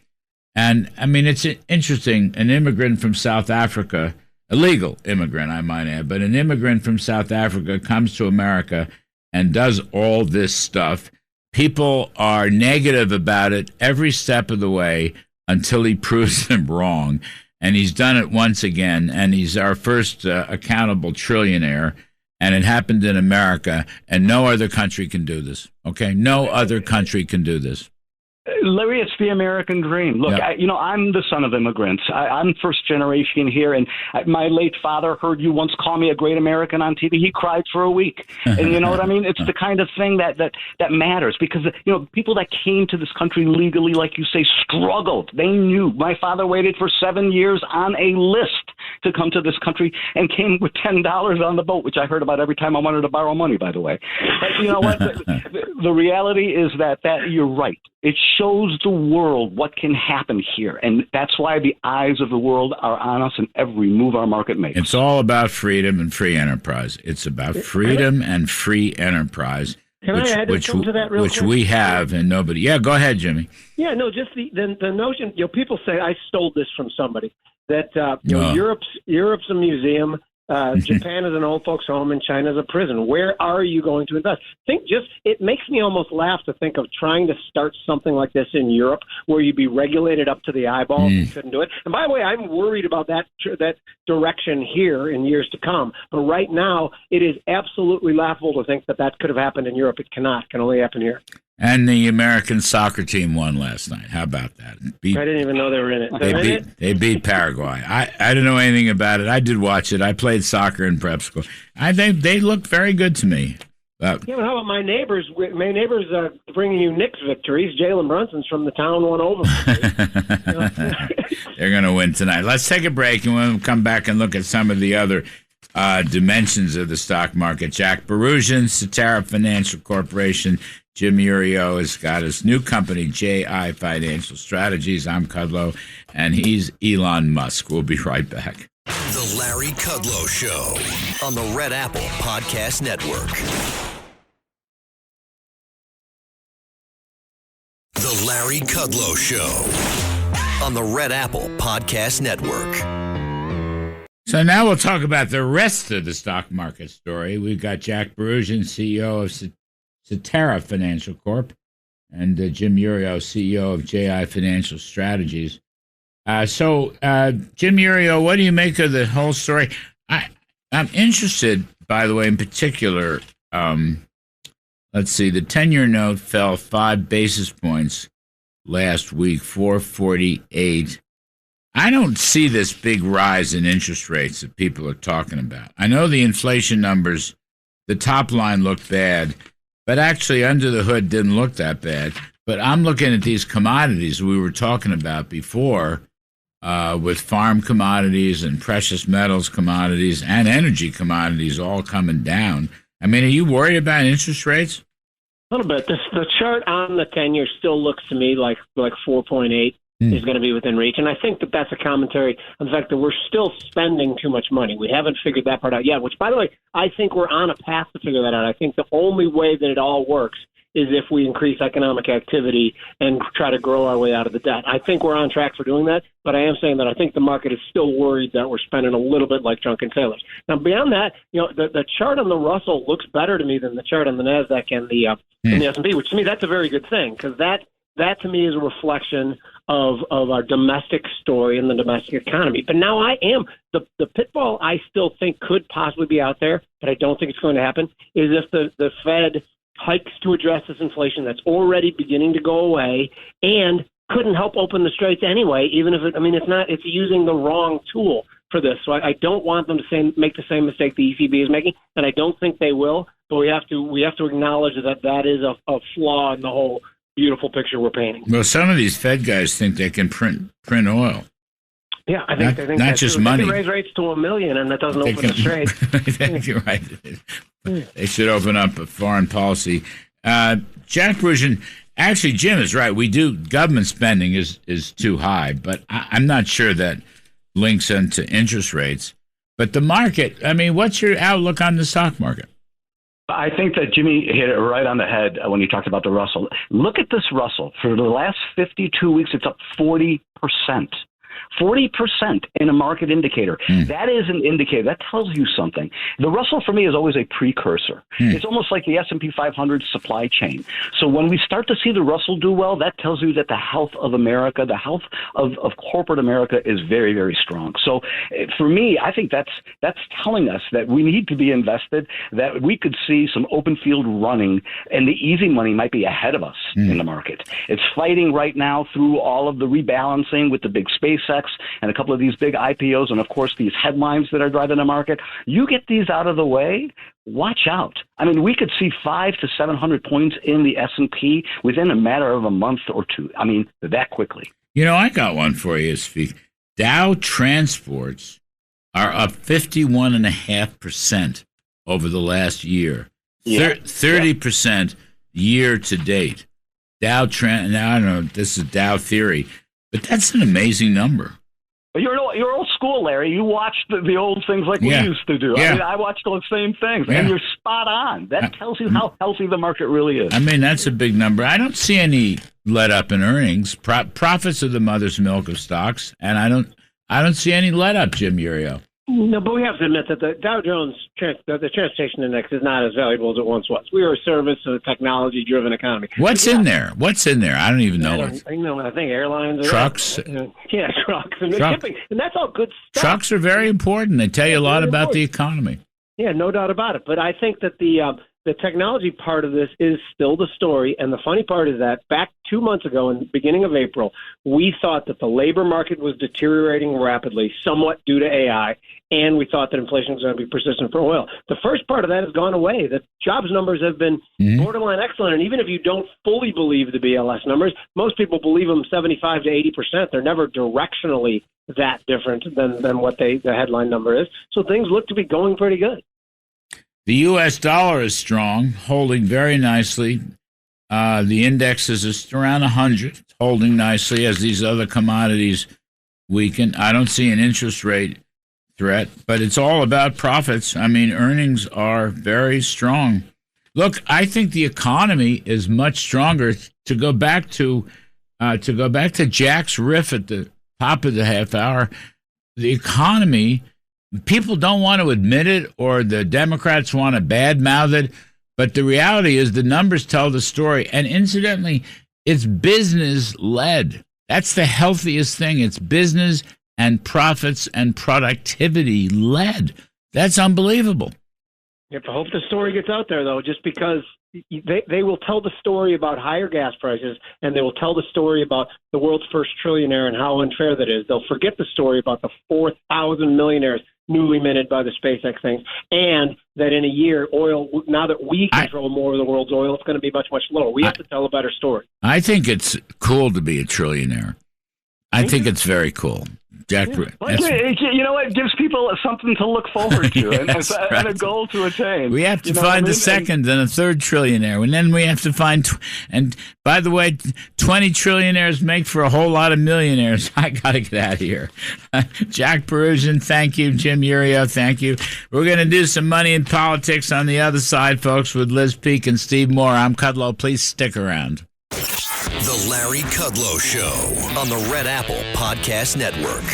And, I mean, it's interesting. An immigrant from South Africa, a legal immigrant, I might add, but an immigrant from South Africa comes to America and does all this stuff. People are negative about it every step of the way until he proves them wrong. And he's done it once again, and he's our first accountable trillionaire. And it happened in America, and no other country can do this. Okay? No other country can do this. Larry, it's the American dream. Look, Yeah. I'm the son of immigrants. I'm first generation here, and my late father heard you once call me a great American on TV. He cried for a week, and you know what I mean. It's the kind of thing that matters, because people that came to this country legally, like you say, struggled. They knew. My father waited for 7 years on a list to come to this country and came with $10 on the boat, which I heard about every time I wanted to borrow money, by the way. But you know what? The reality is that you're right. It shows the world what can happen here, and that's why the eyes of the world are on us in every move our market makes. It's all about freedom and free enterprise. It's about freedom and free enterprise, Can I add something to that real which quick? we have, and nobody. Yeah, go ahead, Jimmy. Yeah, no, just the notion. People say I stole this from somebody. That No. Europe's a museum. Japan is an old folks' home, and China's a prison. Where are you going to invest? It makes me almost laugh to think of trying to start something like this in Europe, where you'd be regulated up to the eyeballs and couldn't do it. And by the way, I'm worried about that direction here in years to come. But right now, it is absolutely laughable to think that could have happened in Europe. It cannot. It can only happen here. And the American soccer team won last night. How about that? I didn't even know they were in it. They beat Paraguay. I didn't know anything about it. I did watch it. I played soccer in prep school. I think they looked very good to me. Yeah, but how about my neighbors? My neighbors bringing you Knicks victories. Jalen Brunson's from the town, won over. They're going to win tonight. Let's take a break, and we'll come back and look at some of the other dimensions of the stock market. Jack Barusian, Cetera Financial Corporation. Jim Urio has got his new company, JI Financial Strategies. I'm Kudlow, and he's Elon Musk. We'll be right back. The Larry Kudlow Show on the Red Apple Podcast Network. The Larry Kudlow Show on the Red Apple Podcast Network. So now we'll talk about the rest of the stock market story. We've got Jack Barusian, CEO of Cetera Financial Corp, and Jim Urio, CEO of JI Financial Strategies. So, Jim Urio, what do you make of the whole story? I'm interested, by the way, in particular, let's see, the 10-year note fell 5 basis points last week, 448. I don't see this big rise in interest rates that people are talking about. I know the inflation numbers, the top line looked bad, but actually under the hood didn't look that bad. But I'm looking at these commodities we were talking about before, with farm commodities and precious metals commodities and energy commodities all coming down. I mean, are you worried about interest rates? A little bit. The chart on the 10-year still looks to me like 4.8 is going to be within reach. And I think that's a commentary on the fact that we're still spending too much money. We haven't figured that part out yet, which, by the way, I think we're on a path to figure that out. I think the only way that it all works is if we increase economic activity and try to grow our way out of the debt. I think we're on track for doing that, but I am saying that I think the market is still worried that we're spending a little bit like drunken sailors. Now, beyond that, the chart on the Russell looks better to me than the chart on the NASDAQ and the S&P, which to me, that's a very good thing, because that to me is a reflection of our domestic story and the domestic economy. But now the pitfall I still think could possibly be out there, but I don't think it's going to happen, is if the Fed hikes to address this inflation that's already beginning to go away and couldn't help open the straits anyway, even if it's using the wrong tool for this. So I don't want them to make the same mistake the ECB is making, and I don't think they will, but we have to acknowledge that is a flaw in the whole beautiful picture we're painting. Well, some of these Fed guys think they can print oil. Yeah, I think they think not just money. They can raise rates to $1 million, and that doesn't open the straits. You're right. They should open up a foreign policy. Jack Barusian, actually, Jim is right. We do. Government spending is too high, but I'm not sure that links into interest rates. But the market, I mean, what's your outlook on the stock market? I think that Jimmy hit it right on the head when he talked about the Russell. Look at this Russell. For the last 52 weeks, it's up 40%. 40% in a market indicator. That is an indicator. That tells you something. The Russell for me is always a precursor. It's almost like the S&P 500 supply chain. So when we start to see the Russell do well, that tells you that the health of America, the health of corporate America is very, very strong. So for me, I think that's telling us that we need to be invested, that we could see some open field running, and the easy money might be ahead of us in the market. It's fighting right now through all of the rebalancing with the big SpaceX and a couple of these big IPOs, and of course these headlines that are driving the market. You get these out of the way, watch out. I mean, we could see 500 to 700 points in the S&P within a matter of a month or two. I mean, that quickly. You know, I got one for you, Speak. Dow transports are up 51.5% over the last year. 30% year to date. Now, I don't know, this is Dow theory, but that's an amazing number. You're old school, Larry. You watched the old things like we used to do. I mean, I watched those same things, and you're spot on. That tells you how healthy the market really is. I mean, that's a big number. I don't see any let up in earnings. Profits are the mother's milk of stocks, and I don't see any let up, Jim Uriel. No, but we have to admit that the Dow Jones, the transportation index, is not as valuable as it once was. We are a service of a technology-driven economy. What's in there? I don't even know. I think airlines. Trucks. Trucks. And shipping. And that's all good stuff. Trucks are very important. They tell you a lot about the economy. Yeah, no doubt about it. But I think that the technology part of this is still the story. And the funny part is that back 2 months ago, in the beginning of April, we thought that the labor market was deteriorating rapidly, somewhat due to AI, and we thought that inflation was going to be persistent for oil. The first part of that has gone away. The jobs numbers have been borderline excellent. And even if you don't fully believe the BLS numbers, most people believe them 75 to 80%. They're never directionally that different than what the headline number is. So things look to be going pretty good. The U.S. dollar is strong, holding very nicely. The index is around 100, holding nicely as these other commodities weaken. I don't see an interest rate threat, but it's all about profits. I mean, earnings are very strong. Look, I think the economy is much stronger. To go back to Jack's riff at the top of the half hour, the economy. People don't want to admit it, or the Democrats want to badmouth it, but the reality is the numbers tell the story. And incidentally, it's business-led. That's the healthiest thing. It's business and profits and productivity-led. That's unbelievable. You have to hope the story gets out there, though, just because they will tell the story about higher gas prices, and they will tell the story about the world's first trillionaire and how unfair that is. They'll forget the story about the 4,000 millionaires newly minted by the SpaceX things, and that in a year, oil, now that we control more of the world's oil, it's going to be much, much lower. We have to tell a better story. I think it's cool to be a trillionaire. I think it's very cool. Jack, you know what? It gives people something to look forward to and a goal to attain. We have to find a second and a third trillionaire, and then we have to find. And by the way, 20 trillionaires make for a whole lot of millionaires. I got to get out of here. Jack Perusian, thank you. Jim Uriel, thank you. We're going to do some money in politics on the other side, folks, with Liz Peek and Steve Moore. I'm Kudlow. Please stick around. The Larry Kudlow Show on the Red Apple Podcast Network.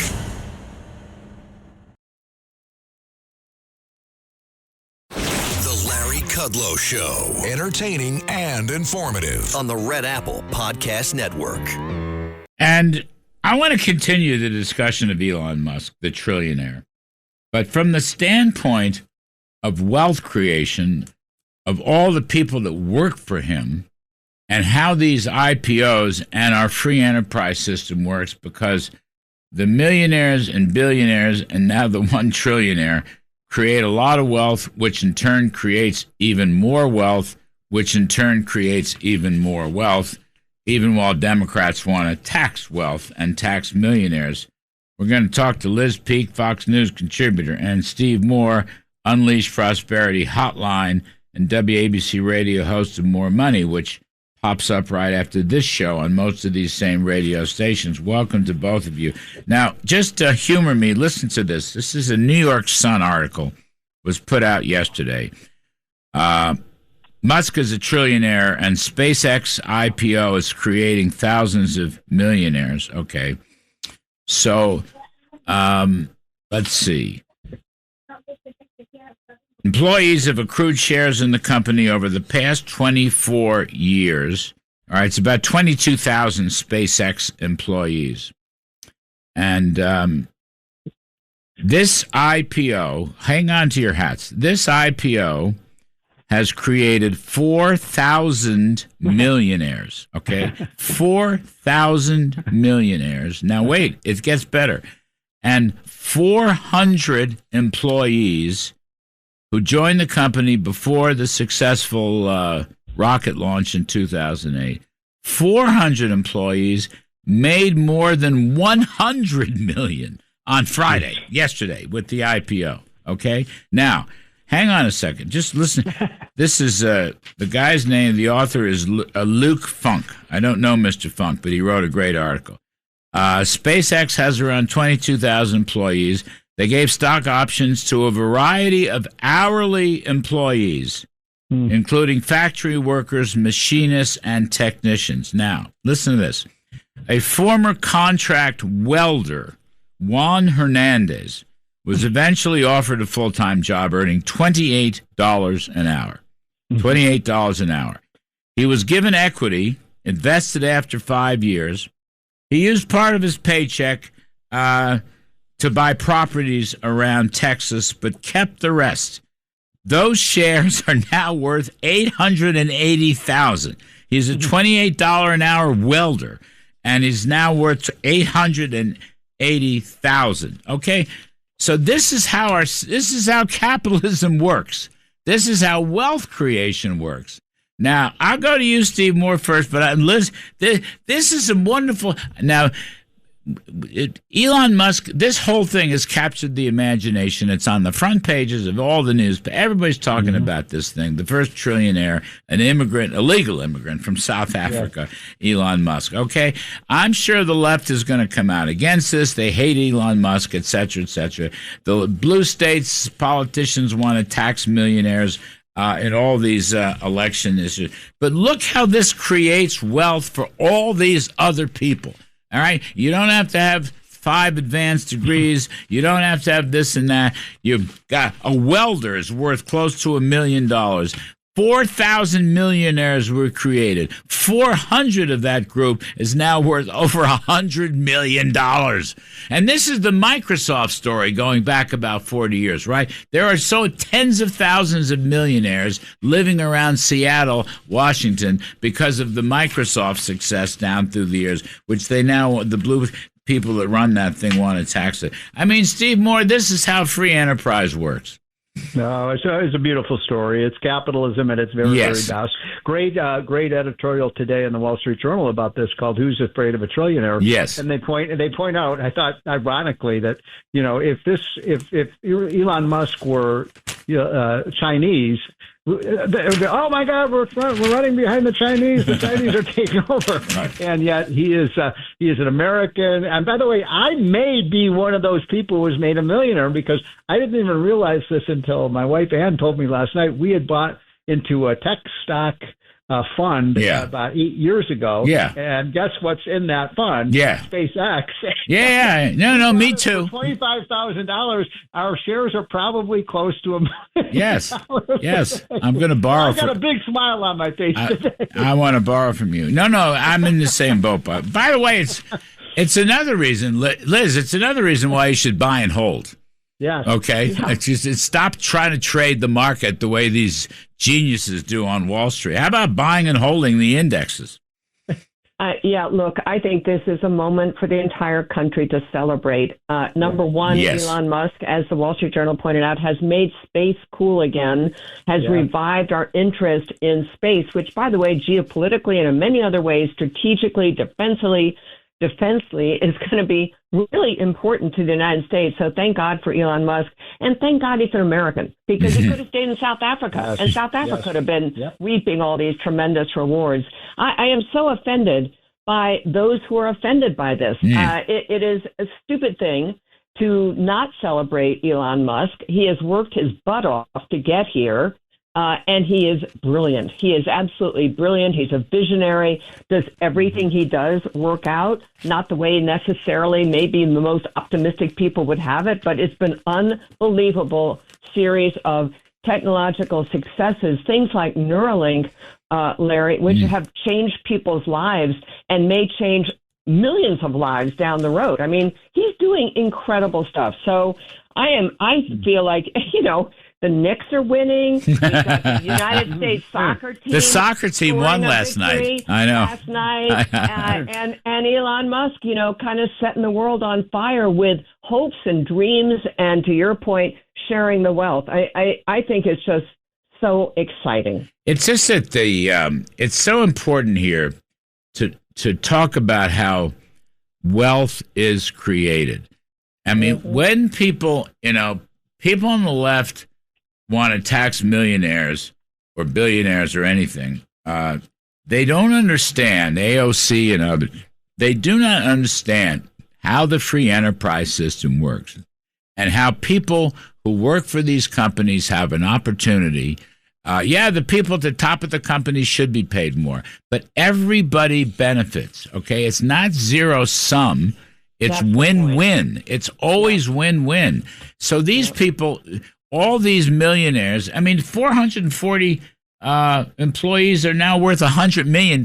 The Larry Kudlow Show. Entertaining and informative on the Red Apple Podcast Network. And I want to continue the discussion of Elon Musk, the trillionaire. But from the standpoint of wealth creation, of all the people that work for him, and how these IPOs and our free enterprise system works, because the millionaires and billionaires and now the one trillionaire create a lot of wealth, which in turn creates even more wealth, which in turn creates even more wealth, even while Democrats want to tax wealth and tax millionaires. We're going to talk to Liz Peek, Fox News contributor, and Steve Moore, Unleash Prosperity Hotline, and WABC radio host of More Money, which pops up right after this show on most of these same radio stations. Welcome to both of you. Now, just to humor me, listen to this. This is a New York Sun article, was put out yesterday. Musk is a trillionaire, and SpaceX IPO is creating thousands of millionaires. Okay. So, let's see. Employees have accrued shares in the company over the past 24 years. All right, it's about 22,000 SpaceX employees. And this IPO, hang on to your hats, this IPO has created 4,000 millionaires, okay? 4,000 millionaires. Now, wait, it gets better. And 400 employees who joined the company before the successful rocket launch in 2008. 400 employees made more than 100 million on Friday, yesterday, with the IPO, okay? Now, hang on a second. Just listen. This is the guy's name. The author is Luke Funk. I don't know Mr. Funk, but he wrote a great article. SpaceX has around 22,000 employees. They gave stock options to a variety of hourly employees, including factory workers, machinists, and technicians. Now, listen to this. A former contract welder, Juan Hernandez, was eventually offered a full-time job earning $28 an hour. $28 an hour. He was given equity, invested after 5 years. He used part of his paycheck to buy properties around Texas, but kept the rest. Those shares are now worth $880,000. He's a $28 an hour welder, and he's now worth $880,000. Okay, so this is how capitalism works. This is how wealth creation works. Now, I'll go to you, Steve Moore, first, but Liz, this is a wonderful. Now, Elon Musk, this whole thing has captured the imagination. It's on the front pages of all the news. Everybody's talking about this thing. The first trillionaire, an immigrant, a legal immigrant from South Africa, Elon Musk. Okay, I'm sure the left is going to come out against this. They hate Elon Musk, et cetera, et cetera. The blue states politicians want to tax millionaires in all these election issues. But look how this creates wealth for all these other people. All right? You don't have to have 5 advanced degrees. You don't have to have this and that. You've got a welder is worth close to $1 million. 4,000 millionaires were created. 400 of that group is now worth over $100 million. And this is the Microsoft story going back about 40 years, right? There are tens of thousands of millionaires living around Seattle, Washington, because of the Microsoft success down through the years, which they now, the blue people that run that thing want to tax it. I mean, Steve Moore, this is how free enterprise works. No, it's a beautiful story. It's capitalism at its very best. Great editorial today in the Wall Street Journal about this called "Who's Afraid of a Trillionaire?" Yes, and they point out. I thought ironically that if Elon Musk were Chinese. Oh my God! We're running behind the Chinese. The Chinese are taking over, right. And yet he is an American. And by the way, I may be one of those people who was made a millionaire because I didn't even realize this until my wife Ann told me last night. We had bought into a tech stock fund about 8 years ago. Yeah. And guess what's in that fund? Yeah. SpaceX. Yeah. No, me too. $25,000. Our shares are probably close to $1 million. Yes. I'm going to borrow. I've got a big smile on my face today. I want to borrow from you. No, I'm in the same boat. But by the way, it's another reason, Liz, it's another reason why you should buy and hold. Yeah. Okay. Yeah. Stop trying to trade the market the way these geniuses do on Wall Street. How about buying and holding the indexes? Look, I think this is a moment for the entire country to celebrate. Number one, Elon Musk, as the Wall Street Journal pointed out, has made space cool again, has revived our interest in space, which, by the way, geopolitically and in many other ways, strategically, defensively, is going to be really important to the United States. So thank God for Elon Musk. And thank God he's an American, because he could have stayed in South Africa, and South Africa could have been reaping all these tremendous rewards. I am so offended by those who are offended by this. It is a stupid thing to not celebrate Elon Musk. He has worked his butt off to get here. And he is brilliant. He is absolutely brilliant. He's a visionary. Does everything he does work out? Not the way necessarily maybe the most optimistic people would have it, but it's been unbelievable series of technological successes, things like Neuralink, Larry, which have changed people's lives and may change millions of lives down the road. I mean, he's doing incredible stuff. So I feel like, the Knicks are winning. We've got the United States soccer team. The soccer team won last night. I know. Last night. And Elon Musk, kind of setting the world on fire with hopes and dreams. And to your point, sharing the wealth. I think it's just so exciting. It's just that it's so important here to talk about how wealth is created. I mean, when people on the left want to tax millionaires or billionaires or anything, they don't understand, AOC and others, they do not understand how the free enterprise system works and how people who work for these companies have an opportunity. The people at the top of the company should be paid more, but everybody benefits, okay? It's not zero sum. It's win-win. It's always win-win. So these people, all these millionaires, 440 employees are now worth $100 million.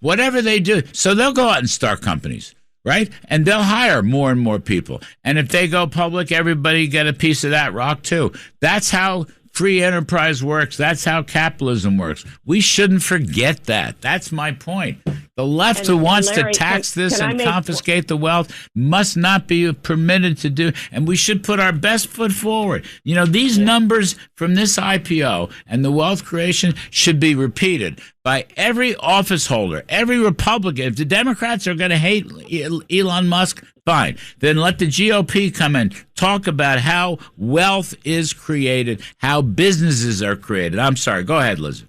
Whatever they do, so they'll go out and start companies, right? And they'll hire more and more people. And if they go public, everybody get a piece of that rock too. That's how free enterprise works. That's how capitalism works. We shouldn't forget that. That's my point. The left who wants to tax this and confiscate the wealth must not be permitted to do, and we should put our best foot forward. These numbers from this IPO and the wealth creation should be repeated by every office holder, every Republican. If the Democrats are going to hate Elon Musk, fine. Then let the GOP come in, talk about how wealth is created, how businesses are created. I'm sorry. Go ahead, Liz.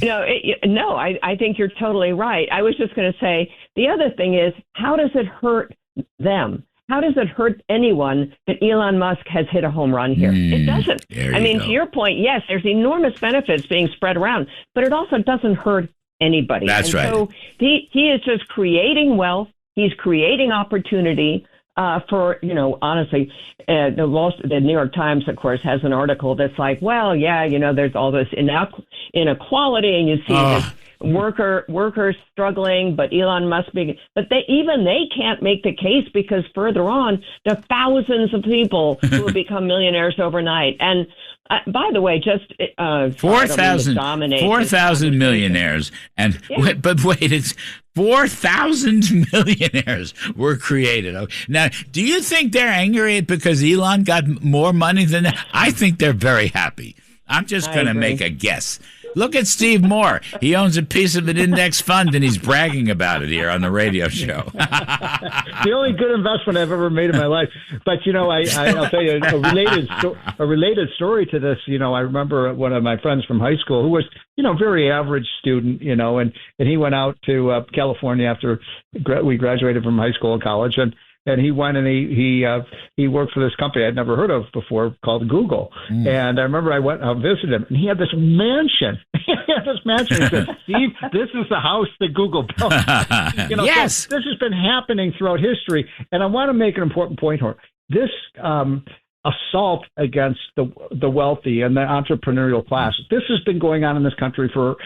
I think you're totally right. I was just going to say, the other thing is, how does it hurt them? How does it hurt anyone that Elon Musk has hit a home run here? It doesn't. To your point, yes, there's enormous benefits being spread around, but it also doesn't hurt anybody. That's right. So he is just creating wealth. He's creating opportunity for, honestly, the New York Times, of course, has an article that's like, there's all this inequality, and you see this workers struggling, but Elon Musk but they can't make the case, because further on, there are thousands of people who will become millionaires overnight. And by the way, just 4,000 millionaires, but wait, it's 4,000 millionaires were created. Now, do you think they're angry because Elon got more money than that? I think they're very happy. I'm just going to make a guess. Look at Steve Moore. He owns a piece of an index fund, and he's bragging about it here on the radio show. The only good investment I've ever made in my life. But, I'll tell you a related story to this. I remember one of my friends from high school who was, very average student, and he went out to California after we graduated from high school and college, and he went and he worked for this company I'd never heard of before called Google. And I remember I went and visited him, and he had this mansion. He said, Steve, this is the house that Google built. Yes. So this has been happening throughout history. And I want to make an important point here. This assault against the wealthy and the entrepreneurial class. This has been going on in this country for,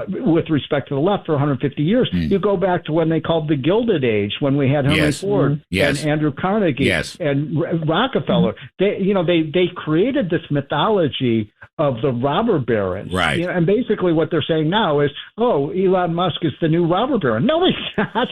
with respect to the left, for 150 years. You go back to when they called the Gilded Age, when we had Henry Ford and Andrew Carnegie and Rockefeller. They created this mythology of the robber barons. Right. And basically what they're saying now is, Elon Musk is the new robber baron. No, he's not.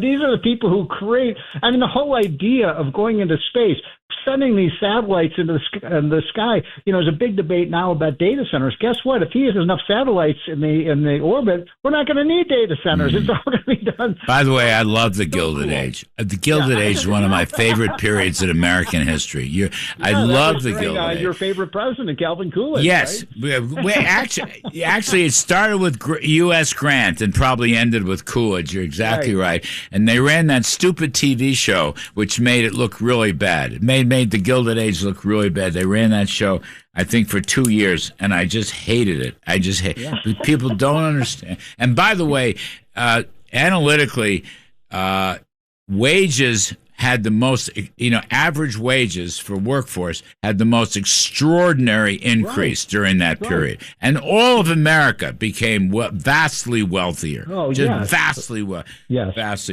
These are the people who create, the whole idea of going into space, sending these satellites into the sky, there's a big debate now about data centers. Guess what? If he has enough satellites in the orbit, we're not going to need data centers. It's all going to be done. By the way, I love the Gilded Age. The Gilded Age is one of my favorite periods in American history. I love the Gilded Age. Your favorite president, Calvin Coolidge. Yes. Right? Actually, it started with U.S. Grant and probably ended with Coolidge. You're exactly right. And they ran that stupid TV show, which made it look really bad. It made the Gilded Age look really bad. They ran that show. I think, for 2 years, and I just hated it. I just hate people don't understand. And by the way, analytically, wages had the most, average wages for workforce had the most extraordinary increase during that period. And all of America became vastly wealthier. Oh, vastly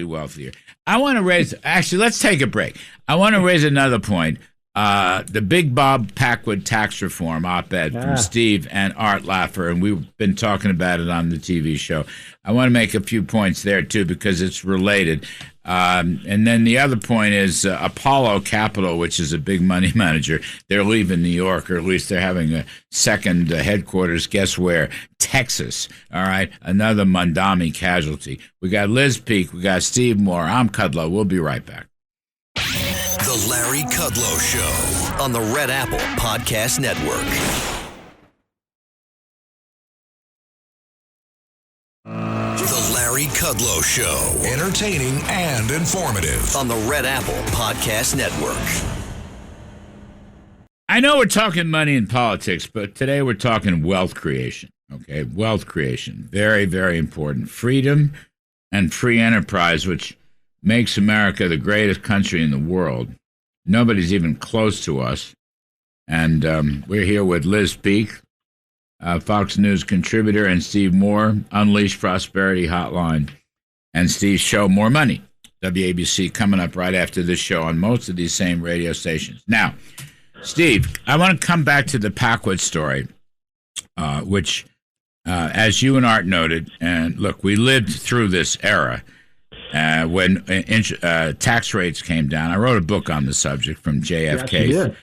wealthier. I want to actually, let's take a break. I want to raise another point. The Big Bob Packwood tax reform op-ed from Steve and Art Laffer, and we've been talking about it on the TV show. I want to make a few points there, too, because it's related. And then the other point is Apollo Capital, which is a big money manager. They're leaving New York, or at least they're having a second headquarters. Guess where? Texas. All right. Another Mondami casualty. We got Liz Peek. We got Steve Moore. I'm Kudlow. We'll be right back. The Larry Kudlow Show on the Red Apple Podcast Network. The Larry Kudlow Show. Entertaining and informative on the Red Apple Podcast Network. I know we're talking money and politics, but today we're talking wealth creation. Okay, wealth creation. Very, very important. Freedom and free enterprise, which makes America the greatest country in the world. Nobody's even close to us. And we're here with Liz Peek, Fox News contributor, and Steve Moore, Unleash Prosperity Hotline, and Steve's show, More Money, WABC, coming up right after this show on most of these same radio stations. Now, Steve, I want to come back to the Packwood story, which, as you and Art noted, and look, we lived through this era when tax rates came down. I wrote a book on the subject from JFK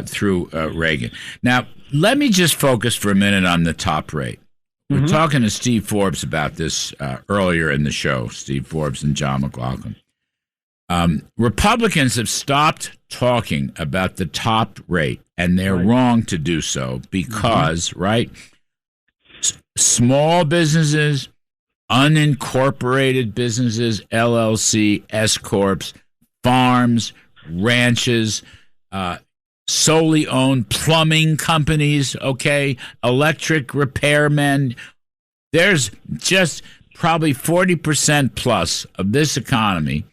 through Reagan. Now, let me just focus for a minute on the top rate. We're talking to Steve Forbes about this earlier in the show, Steve Forbes and John McLaughlin. Republicans have stopped talking about the top rate, and they're wrong to do so because, small businesses, unincorporated businesses, LLC, S-corps, farms, ranches, solely owned plumbing companies, electric repairmen. There's just probably 40% plus of this economy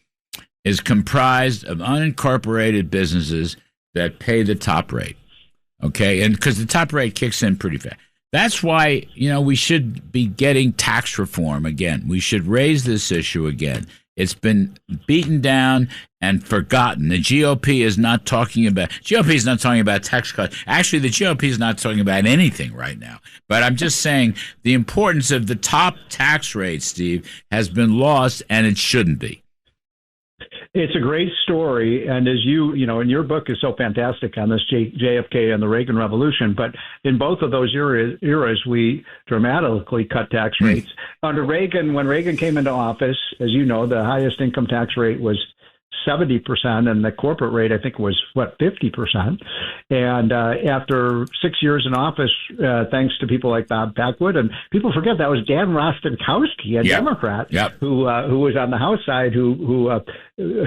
is comprised of unincorporated businesses that pay the top rate, and because the top rate kicks in pretty fast. That's why, we should be getting tax reform again. We should raise this issue again. It's been beaten down and forgotten. The GOP is not talking about tax cuts. Actually, the GOP is not talking about anything right now. But I'm just saying the importance of the top tax rate, Steve, has been lost, and it shouldn't be. It's a great story, and as you and your book is so fantastic on this JFK and the Reagan Revolution, but in both of those eras, we dramatically cut tax rates. Under Reagan, when Reagan came into office, as you know, the highest income tax rate was 70%, and the corporate rate, I think, was 50%. And after 6 years in office, thanks to people like Bob Packwood, and people forget that was Dan Rostenkowski, a Democrat, who was on the House side, who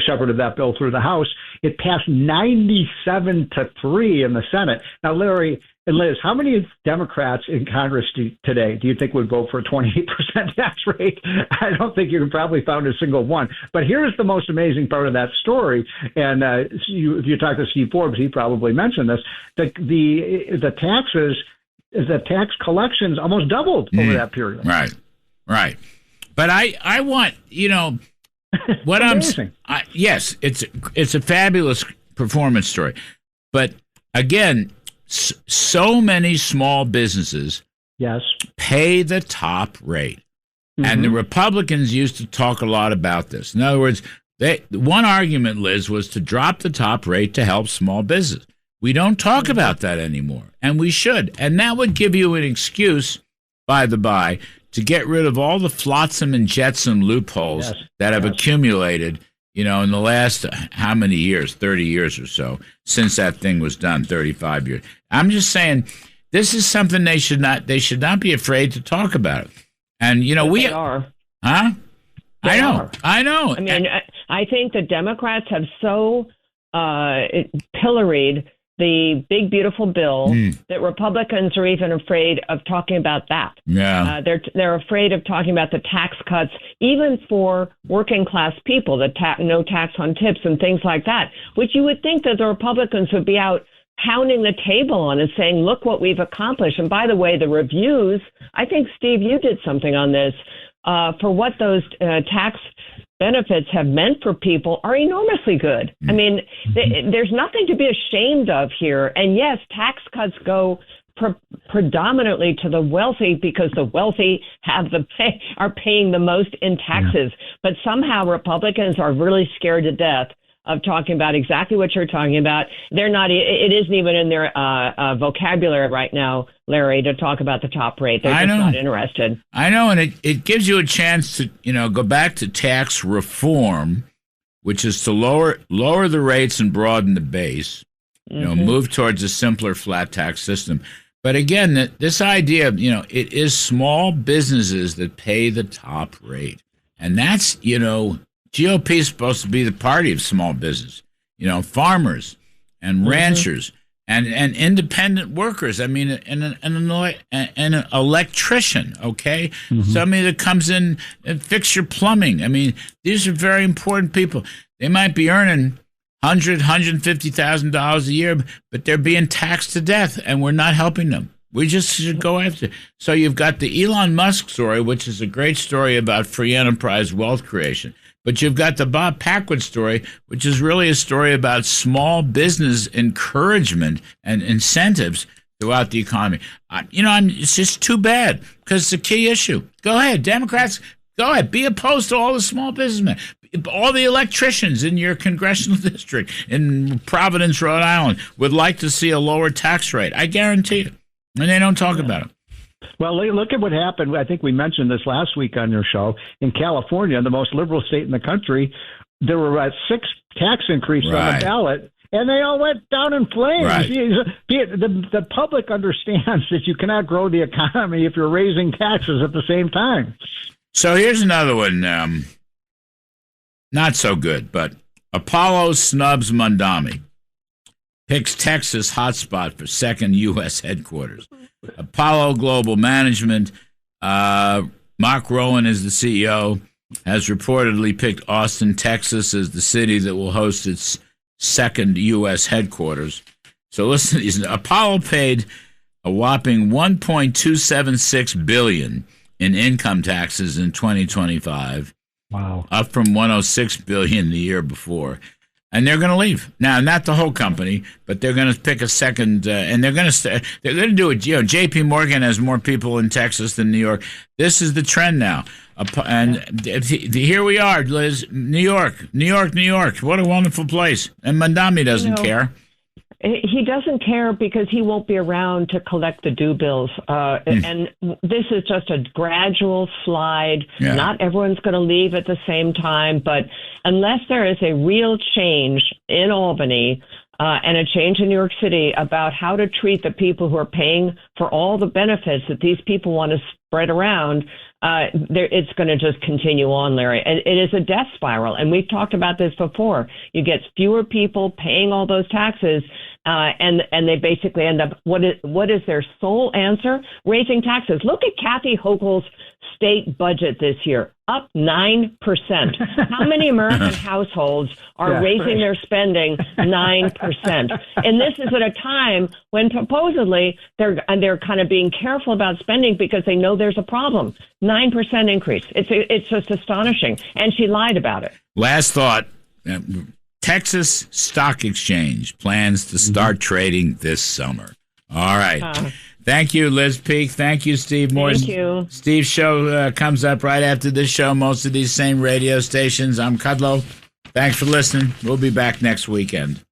shepherded that bill through the House. It passed 97-3 in the Senate. Now, Larry and Liz, how many Democrats in Congress today do you think would vote for a 28% tax rate? I don't think you can probably find a single one. But here's the most amazing part of that story. And if you talk to Steve Forbes, he probably mentioned this. The tax collections almost doubled over that period. Right. But I want, what yes, it's a fabulous performance story. But again, so many small businesses pay the top rate. And the Republicans used to talk a lot about this. In other words, one argument, Liz, was to drop the top rate to help small business. We don't talk about that anymore, and we should. And that would give you an excuse, by the by, to get rid of all the flotsam and jetsam loopholes that have accumulated in the last, how many years, 30 years or so, since that thing was done, 35 years. I'm just saying, this is something they should not be afraid to talk about. And, they are. Huh? They I know. I mean, I think the Democrats have so pilloried the big, beautiful bill, that Republicans are even afraid of talking about that. Yeah. They're afraid of talking about the tax cuts, even for working class people, no tax on tips and things like that, which you would think that the Republicans would be out pounding the table on and saying, look what we've accomplished. And by the way, the reviews, I think, Steve, you did something on this, for what those tax benefits have meant for people are enormously good. I mean, there's nothing to be ashamed of here. And yes, tax cuts go predominantly to the wealthy because the wealthy are paying the most in taxes. But somehow Republicans are really scared to death of talking about exactly what you're talking about. They're not. It isn't even in their vocabulary right now, Larry, to talk about the top rate. They're just not interested. I know, and it gives you a chance to go back to tax reform, which is to lower the rates and broaden the base. Move towards a simpler flat tax system. But again, this idea of it is small businesses that pay the top rate, and that's GOP is supposed to be the party of small business, farmers and ranchers and independent workers. I mean, an electrician, okay? Somebody that comes in and fix your plumbing. I mean, these are very important people. They might be earning $150,000 a year, but they're being taxed to death, and we're not helping them. We just should go after. So you've got the Elon Musk story, which is a great story about free enterprise wealth creation. But you've got the Bob Packwood story, which is really a story about small business encouragement and incentives throughout the economy. It's just too bad because it's a key issue. Go ahead, Democrats, go ahead. Be opposed to all the small businessmen, all the electricians in your congressional district in Providence, Rhode Island would like to see a lower tax rate. I guarantee you. And they don't talk about it. Well, look at what happened. I think we mentioned this last week on your show. In California, the most liberal state in the country, there were about 6 tax increases on the ballot, and they all went down in flames. Right. The public understands that you cannot grow the economy if you're raising taxes at the same time. So here's another one. Not so good, but Apollo snubs Mondami. Picks Texas hotspot for second U.S. headquarters. Apollo Global Management, Mark Rowan is the CEO, has reportedly picked Austin, Texas as the city that will host its second U.S. headquarters. So listen, Apollo paid a whopping $1.276 billion in income taxes in 2025. Wow. Up from $106 billion the year before. And they're going to leave. Now, not the whole company, but they're going to pick a second, and they're going to do it. J.P. Morgan has more people in Texas than New York. This is the trend now. And here we are, Liz, New York. What a wonderful place. And Mondami doesn't care. He doesn't care because he won't be around to collect the due bills. And this is just a gradual slide. Yeah. Not everyone's going to leave at the same time. But unless there is a real change in Albany and a change in New York City about how to treat the people who are paying for all the benefits that these people want to spread around, it's going to just continue on, Larry. It is a death spiral. And we've talked about this before. You get fewer people paying all those taxes, and they basically end up, what is their sole answer? Raising taxes. Look at Kathy Hochul's state budget this year, up 9%. How many American households are raising their spending 9%? And this is at a time when supposedly they're kind of being careful about spending because they know there's a problem. 9% increase. It's just astonishing. And she lied about it. Last thought. Texas Stock Exchange plans to start trading this summer. All right. Thank you, Liz Peek. Thank you, Steve Morris. Thank you. Steve's show comes up right after this show, most of these same radio stations. I'm Kudlow. Thanks for listening. We'll be back next weekend.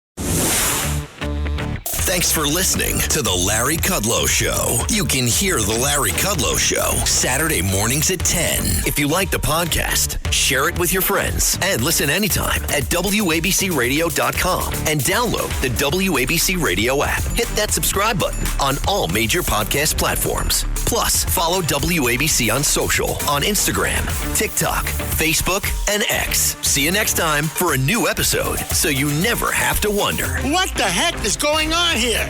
Thanks for listening to The Larry Kudlow Show. You can hear The Larry Kudlow Show Saturday mornings at 10. If you like the podcast, share it with your friends and listen anytime at WABCRadio.com and download the WABC Radio app. Hit that subscribe button on all major podcast platforms. Plus, follow WABC on social on Instagram, TikTok, Facebook, and X. See you next time for a new episode so you never have to wonder. What the heck is going on here?